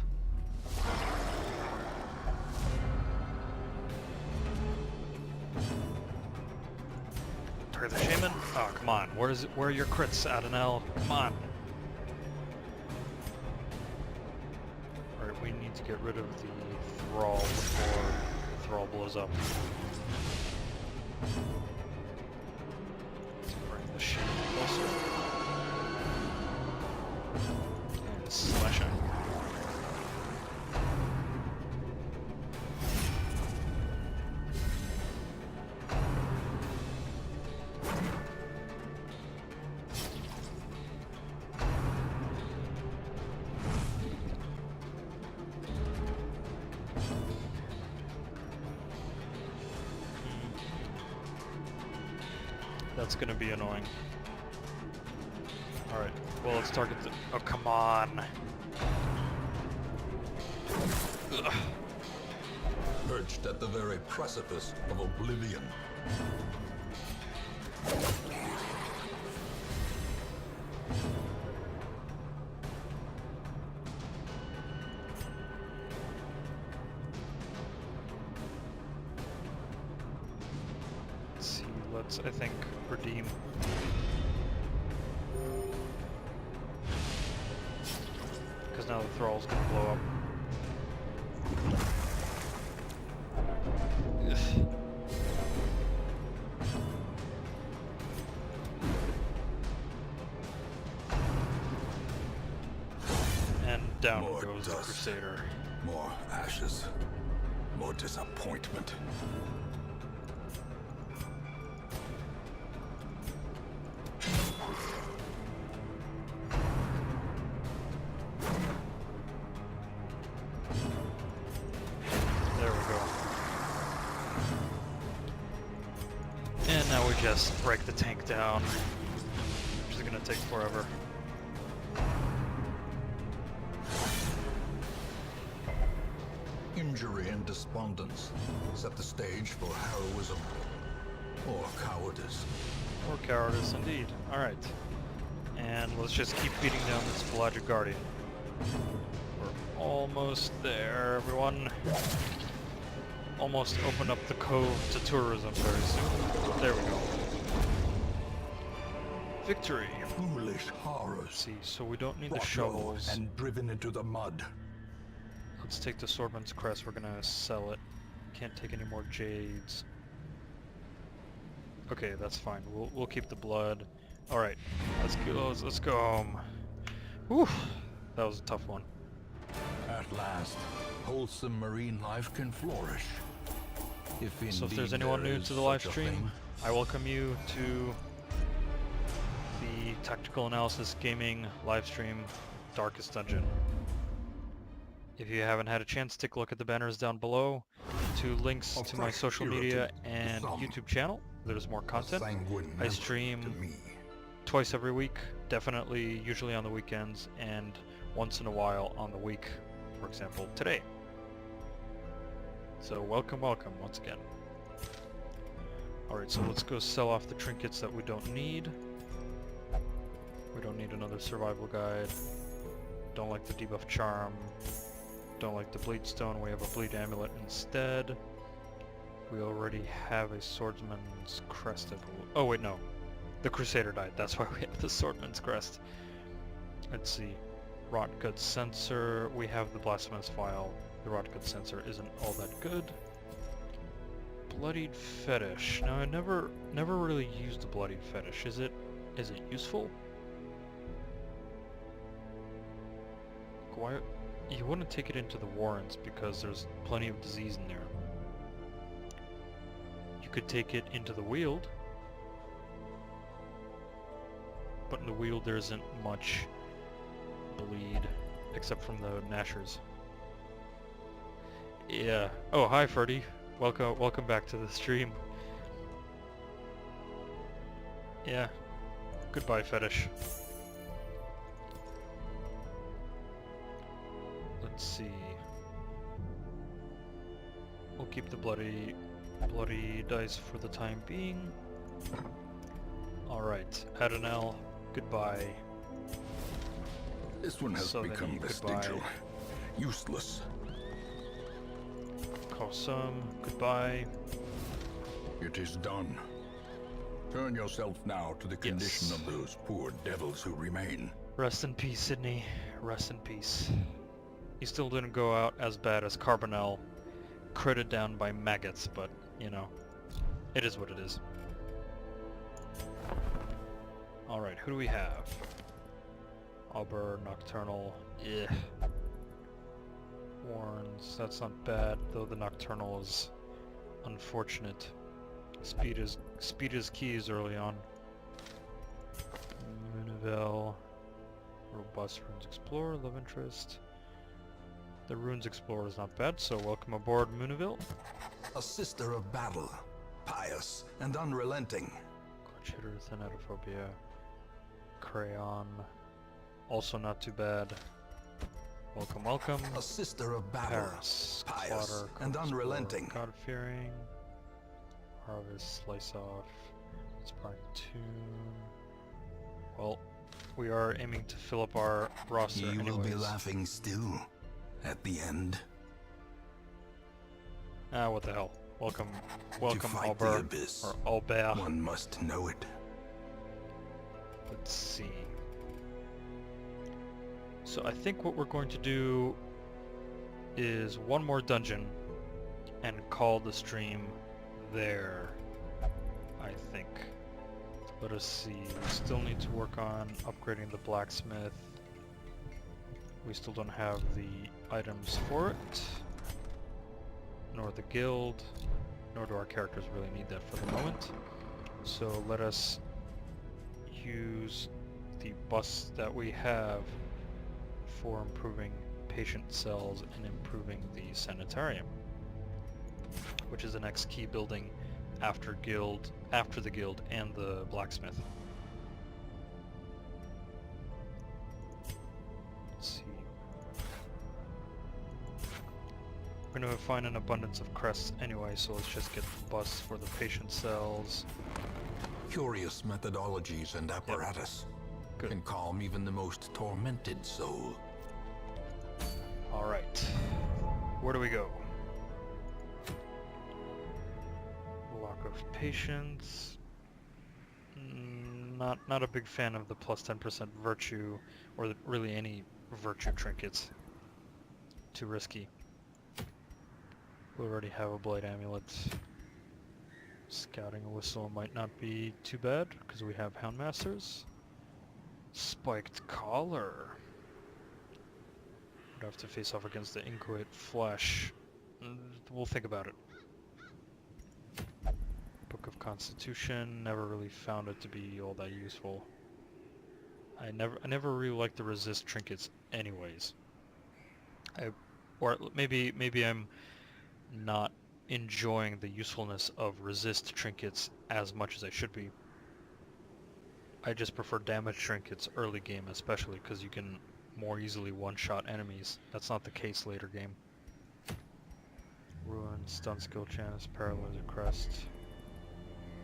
Target the shaman? Oh, come on. Where are your crits, Adonel? Come on. Alright, we need to get rid of the thrall before the thrall blows up. Let's bring the shaman closer. And slash him. That's gonna be annoying. Alright, well let's target the... Oh, come on! Ugh. Perched at the very precipice of oblivion. Let's see, let's, I think, redeem. Because now the thrall's gonna blow up. Ugh. And down More goes the dust. Crusader. More ashes. More disappointment. There we go. And now we just break the tank down, which is gonna take forever. Injury and despondence set the stage for heroism or cowardice. Or cowardice indeed. Alright. And let's just keep beating down this Pelagic Guardian. We're almost there, everyone. Almost open up the cove to tourism very soon. There we go. Victory! Foolish horrors. Let's see, so we don't need the Brought low shovels. and driven into the mud. Let's take the Swordman's Crest, we're gonna sell it. Can't take any more jades. Okay, that's fine. We'll keep the blood. Alright, let's go home. Whew, that was a tough one. At last, wholesome marine life can flourish. So if there's anyone new to the live stream, I welcome you to the Tactical Analysis Gaming live stream Darkest Dungeon. If you haven't had a chance, take a look at the banners down below to links to my social media and YouTube channel. There's more content. I stream twice every week, definitely usually on the weekends, and once in a while on the week, for example today. So welcome once again. Alright, so let's go sell off the trinkets that we don't need. We don't need another survival guide. Don't like the debuff charm. Don't like the bleed stone, we have a bleed amulet instead. We already have a swordsman's crest, I believe. Oh wait, no. The Crusader died, that's why we have the swordsman's crest. Let's see. Rot gut sensor, we have the blasphemous vial. The rot gut sensor isn't all that good. Bloodied fetish. Now I never really used the bloodied fetish. Is it useful? Why? You wouldn't take it into the Warrens because there's plenty of disease in there. You could take it into the Weald. but in the Weald there isn't much bleed, except from the Nashers. Yeah. Oh, hi, Ferdy. Welcome back to the stream. Yeah. Goodbye, Fetish. Let's see. We'll keep the bloody dice for the time being. Alright, Adonel, goodbye. This one has So then become you goodbye. vestigial, useless. Kosum, goodbye. It is done. Turn yourself now to the condition Yes. of those poor devils who remain. Rest in peace, Sydney. Rest in peace. You still didn't go out as bad as Carbonell, critted down by maggots, but, you know, it is what it is. Alright, who do we have? Auber, Nocturnal, Warns, that's not bad, though the Nocturnal is unfortunate. Speed is keys early on. Munivel, Robust Runes Explorer, Love Interest. The Runes Explorer is not bad, so welcome aboard, Munivel. A sister of battle, pious and unrelenting. Clutch Hitter, Thanatophobia. Crayon, also not too bad. Welcome, welcome. A sister of battle, Paris, pious Slaughter, and Explorer, unrelenting. God-fearing. Harvest, Slice Off, Spark Tune. Well, we are aiming to fill up our roster You anyways. will be laughing still at the end. Ah, what the hell. Welcome, To fight the Albert, abyss, or Albert. one must know it. Let's see. So I think what we're going to do is one more dungeon and call the stream there, I think. Let us see. We still need to work on upgrading the blacksmith. We still don't have the items for it, nor the guild, nor do our characters really need that for the moment. So let us use the bus that we have for improving patient cells and improving the sanitarium, which is the next key building after the guild and the blacksmith. Let's see. We're gonna find an abundance of crests anyway, so let's just get the bus for the patient cells. Curious methodologies and apparatus Good. can calm even the most tormented soul. Alright. Where do we go? Block of patience. Not a big fan of the plus 10% virtue, or really any virtue trinkets. Too risky. We already have a blade amulet. Scouting a whistle might not be too bad, because we have Houndmasters. Spiked collar. Would have to face off against the inchoate flesh. We'll think about it. Book of Constitution, never really found it to be all that useful. I never really liked the resist trinkets anyways. Or maybe I'm not enjoying the usefulness of resist trinkets as much as I should be. I just prefer damage trinkets early game, especially because you can more easily one-shot enemies. That's not the case later game. Ruin, stun skill chance, paralyzer crest.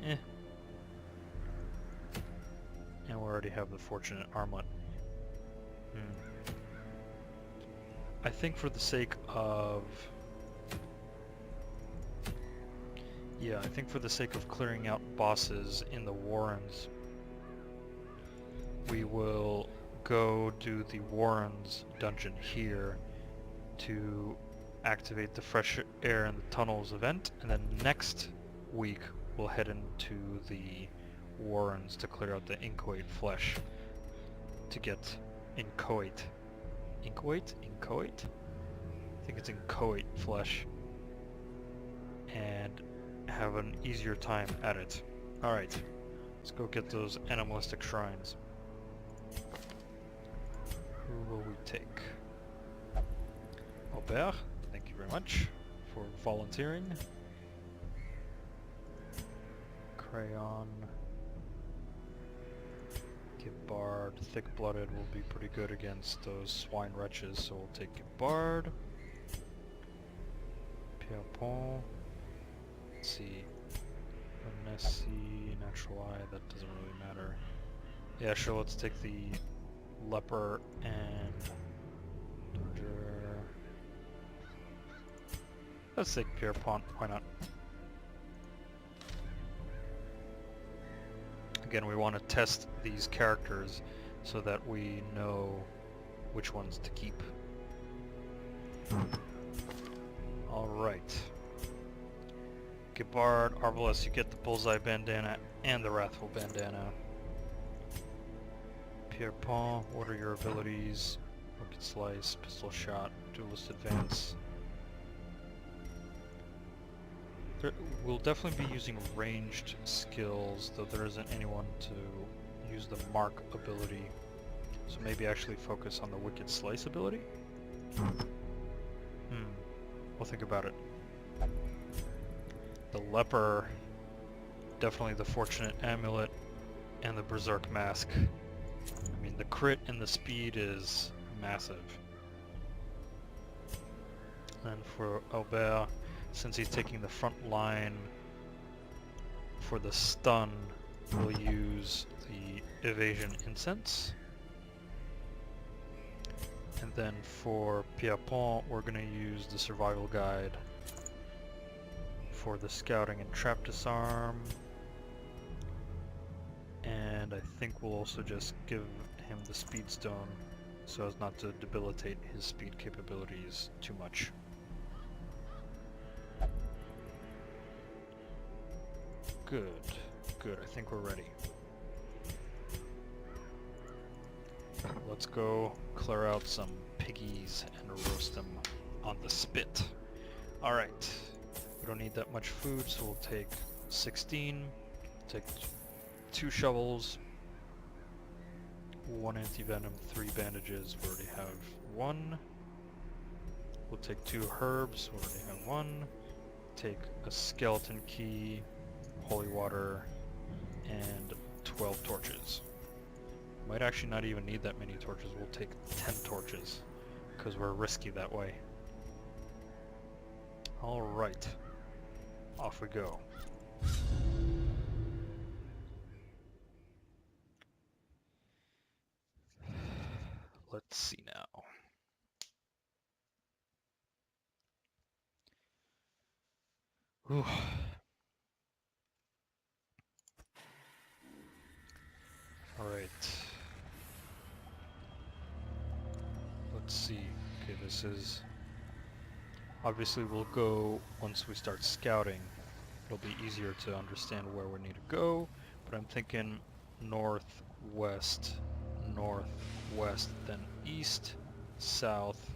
And we already have the fortunate armlet. I think for the sake of... Yeah, I think for the sake of clearing out bosses in the Warrens, we will go do the Warrens dungeon here to activate the fresh air in the tunnels event, and then next week we'll head into the Warrens to clear out the inchoate flesh to get inchoate. Inchoate? Inchoate? I think it's inchoate flesh. And have an easier time at it. Alright, let's go get those animalistic shrines. take? Albert, thank you very much for volunteering. Crayon. Gibbard, thick-blooded will be pretty good against those swine wretches, so we'll take Gibbard. Pierpont. Let's see. Nessie, natural eye, that doesn't really matter. Yeah, sure, let's take the leper and let's take Pierpont, why not? Again, we want to test these characters so that we know which ones to keep. Alright. Gibbard, Arbalest, you get the Bullseye bandana and the Wrathful bandana. Pierpont, what are your abilities? Rocket Slice, Pistol Shot, Duelist Advance. We'll definitely be using ranged skills, though there isn't anyone to use the Mark ability. So maybe actually focus on the Wicked Slice ability? We'll think about it. The Leper, definitely the Fortunate Amulet, and the Berserk Mask. I mean, the crit and the speed is massive. And for Albert, since he's taking the front line for the stun, we'll use the Evasion Incense. And then for Pierpont, we're going to use the Survival Guide for the Scouting and Trap Disarm. And I think we'll also just give him the Speed Stone so as not to debilitate his speed capabilities too much. Good, good, I think we're ready. Let's go clear out some piggies and roast them on the spit. Alright, we don't need that much food, so we'll take 16, take 2 shovels, 1 anti-venom, 3 bandages, we already have 1. We'll take 2 herbs, we already have 1. Take a skeleton key, holy water, and 12 torches. Might actually not even need that many torches, we'll take 10 torches, because we're risky that way. Alright, off we go. Let's see now. Whew. Alright. Let's see. Okay, this is... Obviously we'll go once we start scouting. It'll be easier to understand where we need to go, but I'm thinking northwest, northwest, then east, south,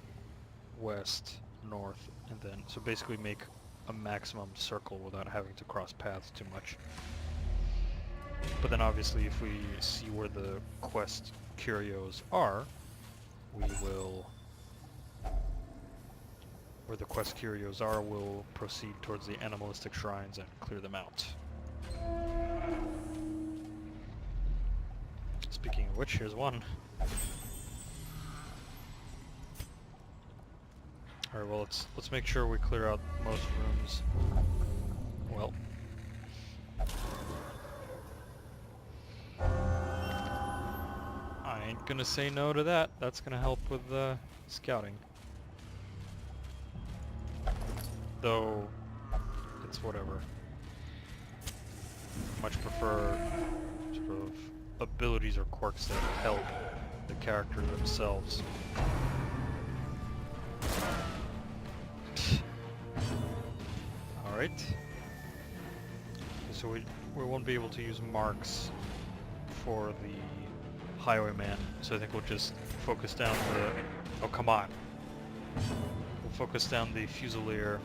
west, north, and then... So basically make a maximum circle without having to cross paths too much. But then obviously if we see where the quest curios are, we will... Where the quest curios are, we'll proceed towards the animalistic shrines and clear them out. Speaking of which, here's one. Alright, well let's make sure we clear out most rooms. Well. I ain't gonna say no to that. That's gonna help with scouting. Though, it's whatever. Much prefer sort of abilities or quirks that help the character themselves. Alright. So we won't be able to use marks for the highwayman, so I think we'll just focus down the... Oh, come on. We'll focus down the Fusilier.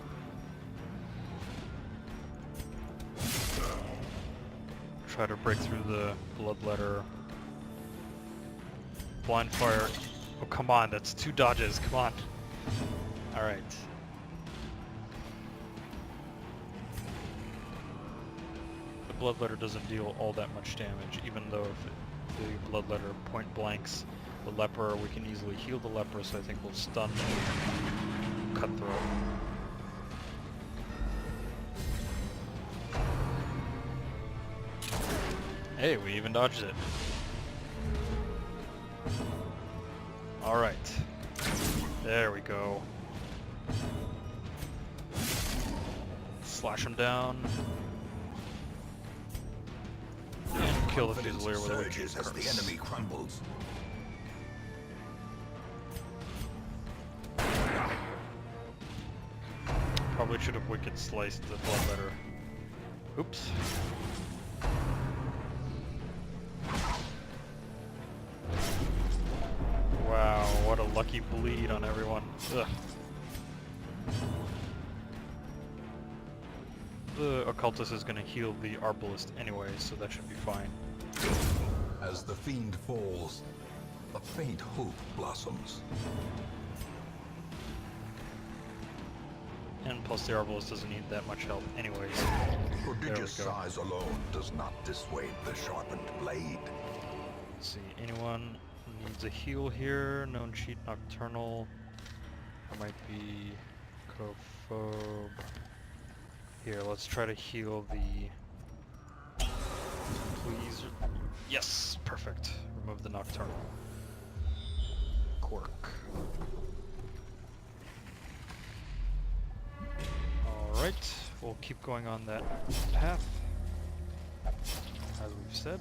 Try to break through the bloodletter. Blind fire. Oh, come on, that's 2 dodges, come on. Alright. The Bloodletter doesn't deal all that much damage, even though if the Bloodletter point blanks the leper, we can easily heal the leper, so I think we'll stun Cutthroat. Hey, we even dodged it. Alright. There we go. Slash him down. And kill the Confidence Fusilier with a Witch's surges as the Curse. enemy crumbles. Probably should have Wicked Sliced the Bloodletter. Oops. Wow, what a lucky bleed on everyone. Ugh. The Occultist is going to heal the Arbalist anyway, so that should be fine. As the fiend falls, a faint hope blossoms. And plus the Arbalist doesn't need that much help anyways. Prodigious There we go. size alone does not dissuade the sharpened blade. Let's see, anyone needs a heal here? Known cheat Nocturnal. Or might be Cophobe. Here, let's try to heal the... Please. Yes, perfect. Remove the Nocturnal. Quirk. Alright, we'll keep going on that path, as we've said.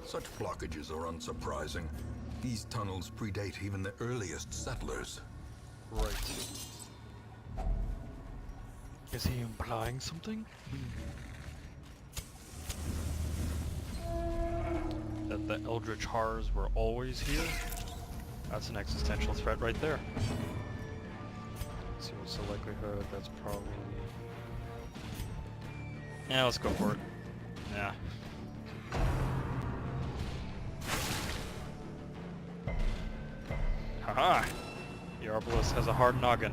Such blockages are unsurprising. These tunnels predate even the earliest settlers. Right. Is he implying something? That the Eldritch Horrors were always here? That's an existential threat right there. Let's see what's the likelihood. That's probably... Yeah, let's go for it. Yeah. Haha! The Arbalist has a hard noggin.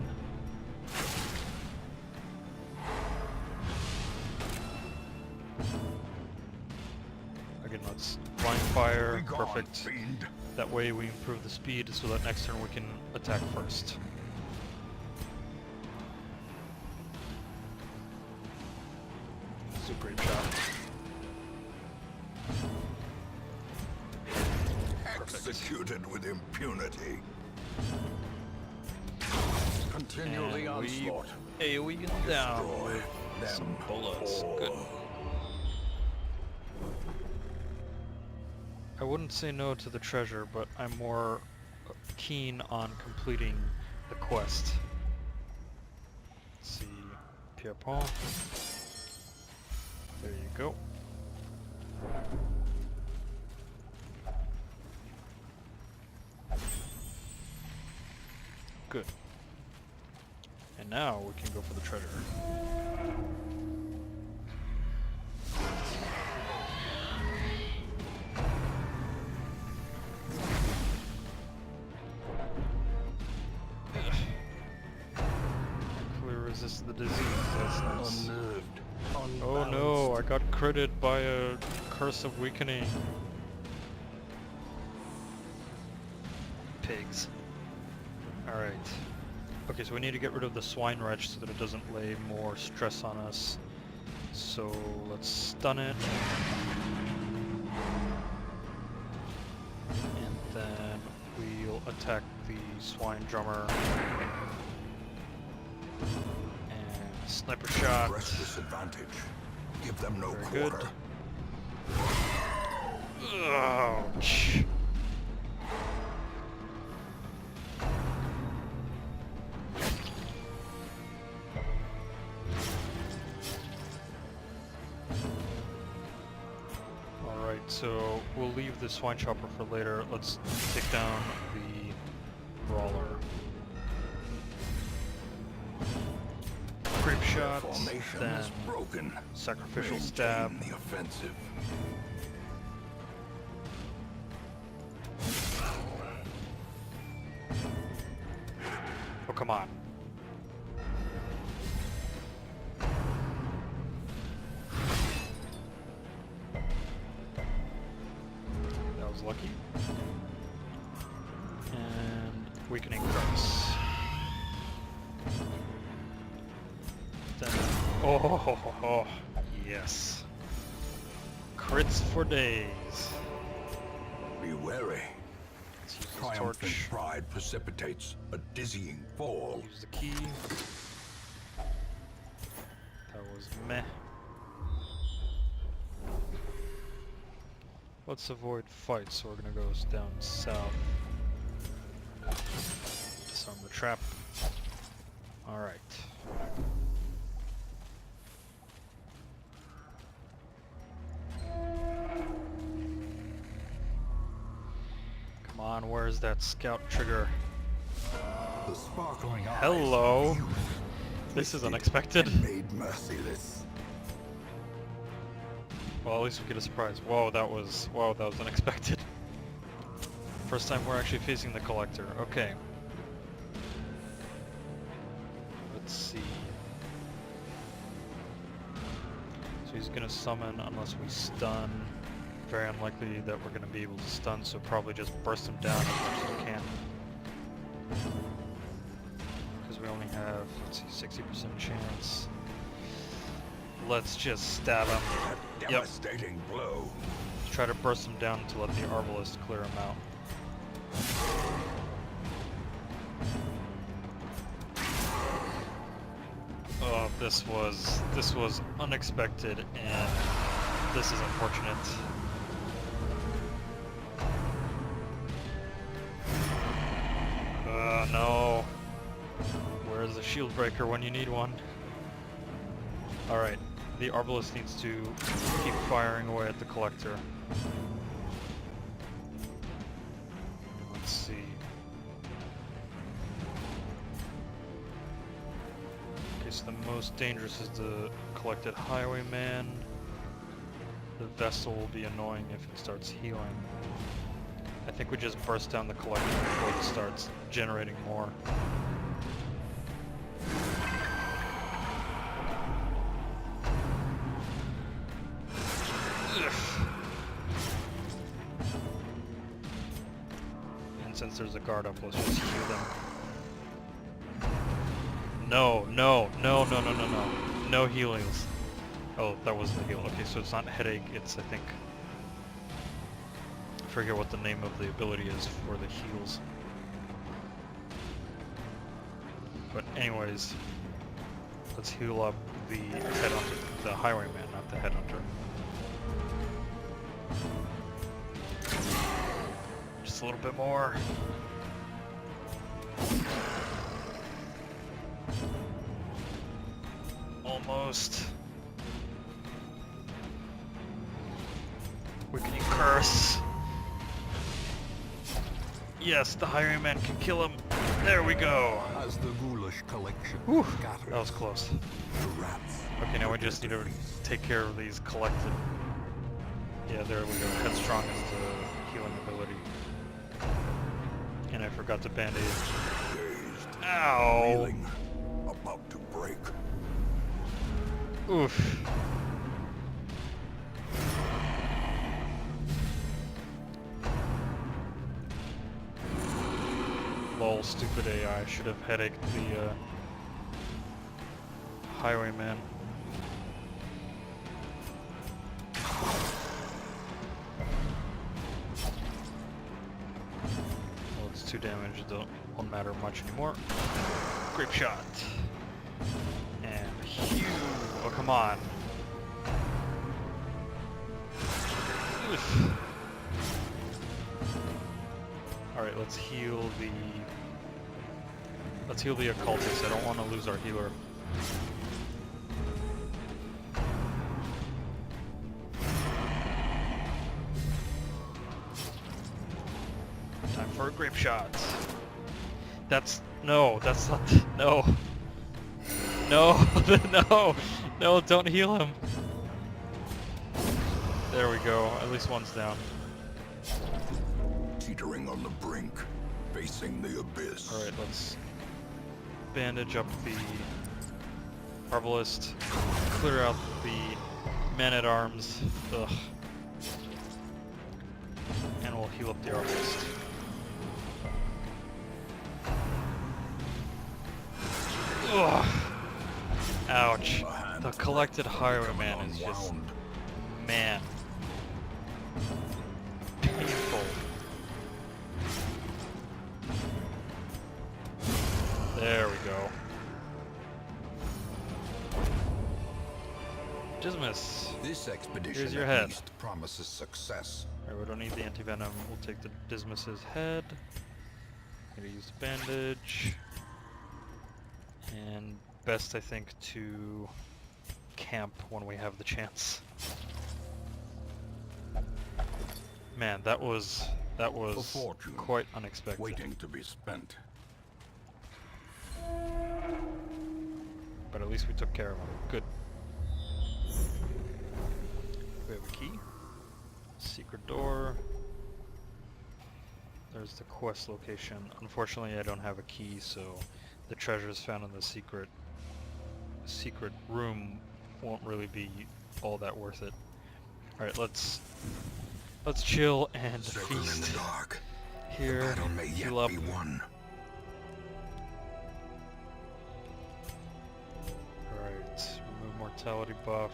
Again, let's line fire. Be gone, Perfect. fiend. That way we improve the speed so that next turn we can attack first. This is a great shot. Executed with impunity. Continually And we onslaught. AoE it down. Destroy Some them bullets. all. Good. I wouldn't say no to the treasure, but I'm more keen on completing the quest. Let's see, Pierpont. There you go. Good. And now we can go for the treasure. Resist the disease. That's nice. Unnerved. Oh no, I got critted by a curse of weakening. Pigs. Alright. Okay, so we need to get rid of the swine wretch so that it doesn't lay more stress on us. So let's stun it. And then we'll attack the swine drummer. Sniper shot. Press disadvantage. Give them no Very good. quarter. Ouch. Alright, so we'll leave the swine chopper for later. Let's take down the brawler. creep shot, Formation then is broken. sacrificial Maintain stab. the offensive. Oh, come on. That was lucky. And weakening curse. Then, oh, yes. Crits for days. Be wary. Let's use this Triumphant torch. pride precipitates a dizzying fall. Use the key. That was meh. Let's avoid fights, so we're gonna go down south. Disarm the trap. Alright. Come on, where's that scout trigger? The sparkling eyes Hello. of youth This is twisted unexpected. and made merciless. Well, at least we get a surprise. Whoa, that was unexpected. First time we're actually facing the collector. Okay. Let's see. So he's gonna summon unless we stun. Very unlikely that we're gonna be able to stun, so probably just burst him down as much as we can. Because we only have, let's see, 60% chance. Let's just stab him. Yep. Devastating blow. Try to burst him down to let the Arbalist clear him out. Oh, this was unexpected, and this is unfortunate. No. Where's the shield breaker when you need one? Alright, the Arbalist needs to keep firing away at the collector. Let's see. Okay, so the most dangerous is the collected highwayman. The vessel will be annoying if it starts healing. I think we just burst down the collector before it starts generating more. And since there's a guard up, let's just heal them. No, no, no, no, no, no, no. No healings. Oh, that wasn't the heal. Okay, so it's not headache, it's, I think... I forget what the name of the ability is for the heals. But anyways, let's heal up the headhunter, the highwayman, not the headhunter. Just a little bit more. Almost. Weakening curse. Yes, the highwayman can kill him. There we go. As the ghoulish collection Whew, scatters, that was close. the rats. Okay, now we just need to take care of these collected. Yeah, there we go. Headstrong is the healing ability. And I forgot to bandage. Dazed. Ow! Reeling. About to break. Oof. Lol, stupid AI. Should have headached the highwayman. Well, it's 2 damage. It won't matter much anymore. Grape shot. And hew. Oh, come on. Oof. Alright, let's heal the occultist. I don't want to lose our healer. Time for a grape shot. That's not, no. No, no, no, don't heal him. There we go, at least one's down. Teetering on the brink, facing the abyss. Alright, let's bandage up the Arbalist, clear out the men-at-arms, ugh. And we'll heal up the Arbalist. Ugh. Ouch. The collected highwayman is just... man. Painful. There we go. Dismiss. This expedition Here's your at head. least promises success. Alright, we don't need the anti-venom. We'll take the Dismiss's head. Gonna use the bandage. And best, I think, to camp when we have the chance. Man, that was A fortune quite unexpected. waiting to be spent. But at least we took care of him. Good. We have a key. Secret door. There's the quest location. Unfortunately, I don't have a key, so the treasures found in the secret room won't really be all that worth it. All right, let's chill and Circling in the feast dark. here. The battle may yet Heal up. be won. Alright, remove mortality buff.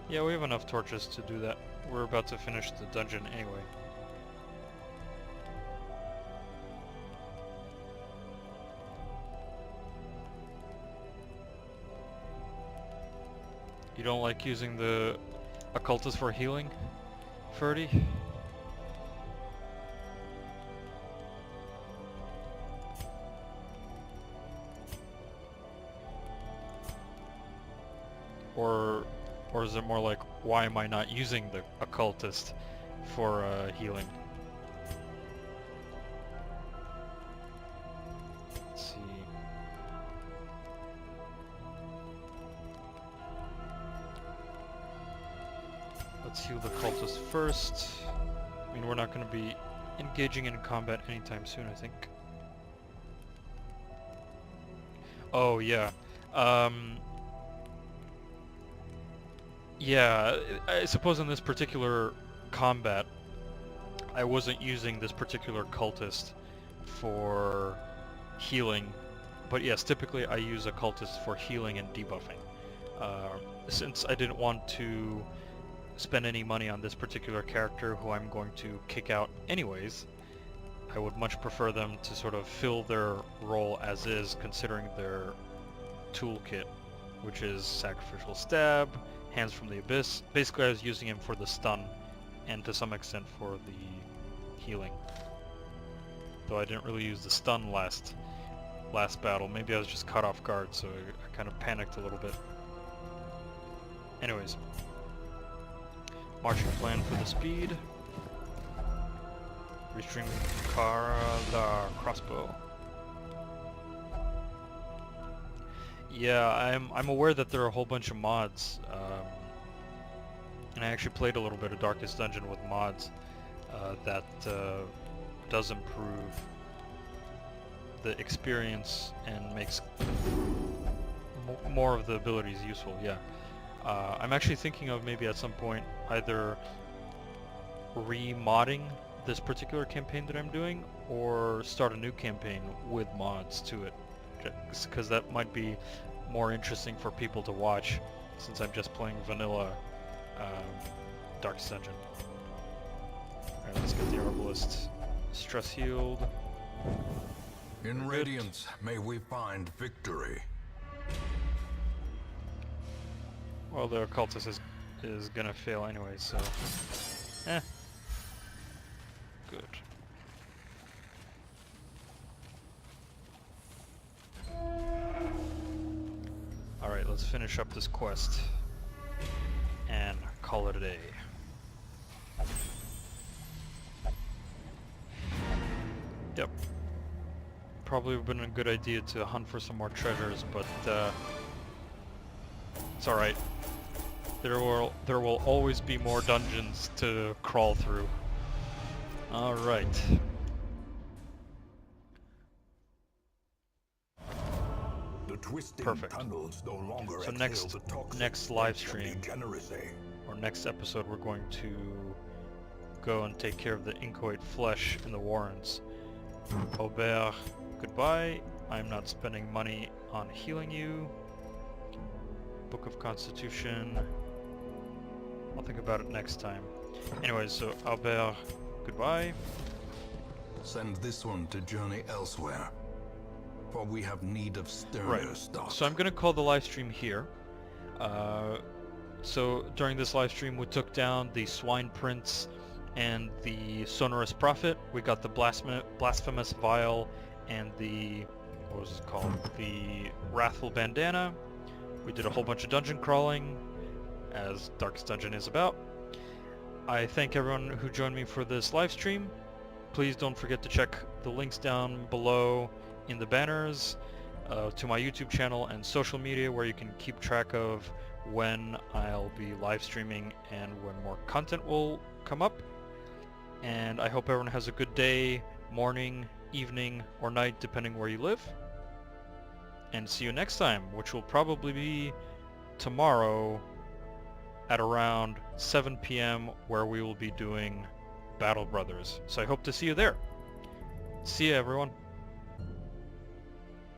Yeah, we have enough torches to do that. We're about to finish the dungeon anyway. You don't like using the occultist for healing, Ferdy? Or is it more like, why am I not using the occultist for healing? Let's see. Let's heal the cultist first. I mean, we're not going to be engaging in combat anytime soon, I think. Oh, yeah. Yeah, I suppose in this particular combat, I wasn't using this particular cultist for healing, but yes, typically I use a cultist for healing and debuffing. Since I didn't want to spend any money on this particular character who I'm going to kick out anyways, I would much prefer them to sort of fill their role as is, considering their toolkit, which is Sacrificial Stab, Hands from the Abyss. Basically, I was using him for the stun, and to some extent for the healing. Though I didn't really use the stun last battle. Maybe I was just caught off guard, so I kind of panicked a little bit. Anyways, marching plan for the speed. Restring the crossbow. Yeah, I'm aware that there are a whole bunch of mods, and I actually played a little bit of Darkest Dungeon with mods that does improve the experience and makes more of the abilities useful. Yeah, I'm actually thinking of maybe at some point either remodding this particular campaign that I'm doing, or start a new campaign with mods to it, because that might be more interesting for people to watch, since I'm just playing vanilla Darkest Dungeon. Alright, let's get the Arbalist stress healed. In Radiance, may we find victory. Well, the occultist is gonna fail anyway, so good. Alright, let's finish up this quest and call it a day. Yep. probably would have been a good idea to hunt for some more treasures, but it's alright. There will always be more dungeons to crawl through. Alright. The twisting Perfect. tunnels no longer So exhale the toxic next live stench of stream, degeneracy. or next episode, we're going to go and take care of the inchoate flesh in the Warrens. Aubert, goodbye. I'm not spending money on healing you. Book of Constitution. I'll think about it next time. Anyways, so Albert, goodbye. Send this one to journey elsewhere, for we have need of sterner stock. So I'm gonna call the live stream here. So during this live stream, we took down the Swine Prince and the Sonorous Prophet. We got the Blasphemous Vial and the, what was it called? The Wrathful Bandana. We did a whole bunch of dungeon crawling, as Darkest Dungeon is about. I thank everyone who joined me for this live stream. Please don't forget to check the links down below in the banners to my YouTube channel and social media, where you can keep track of when I'll be live streaming and when more content will come up. And I hope everyone has a good day, morning, evening, or night, depending where you live. And see you next time, which will probably be tomorrow at around 7 p.m. where we will be doing Battle Brothers. So I hope to see you there. See ya, everyone.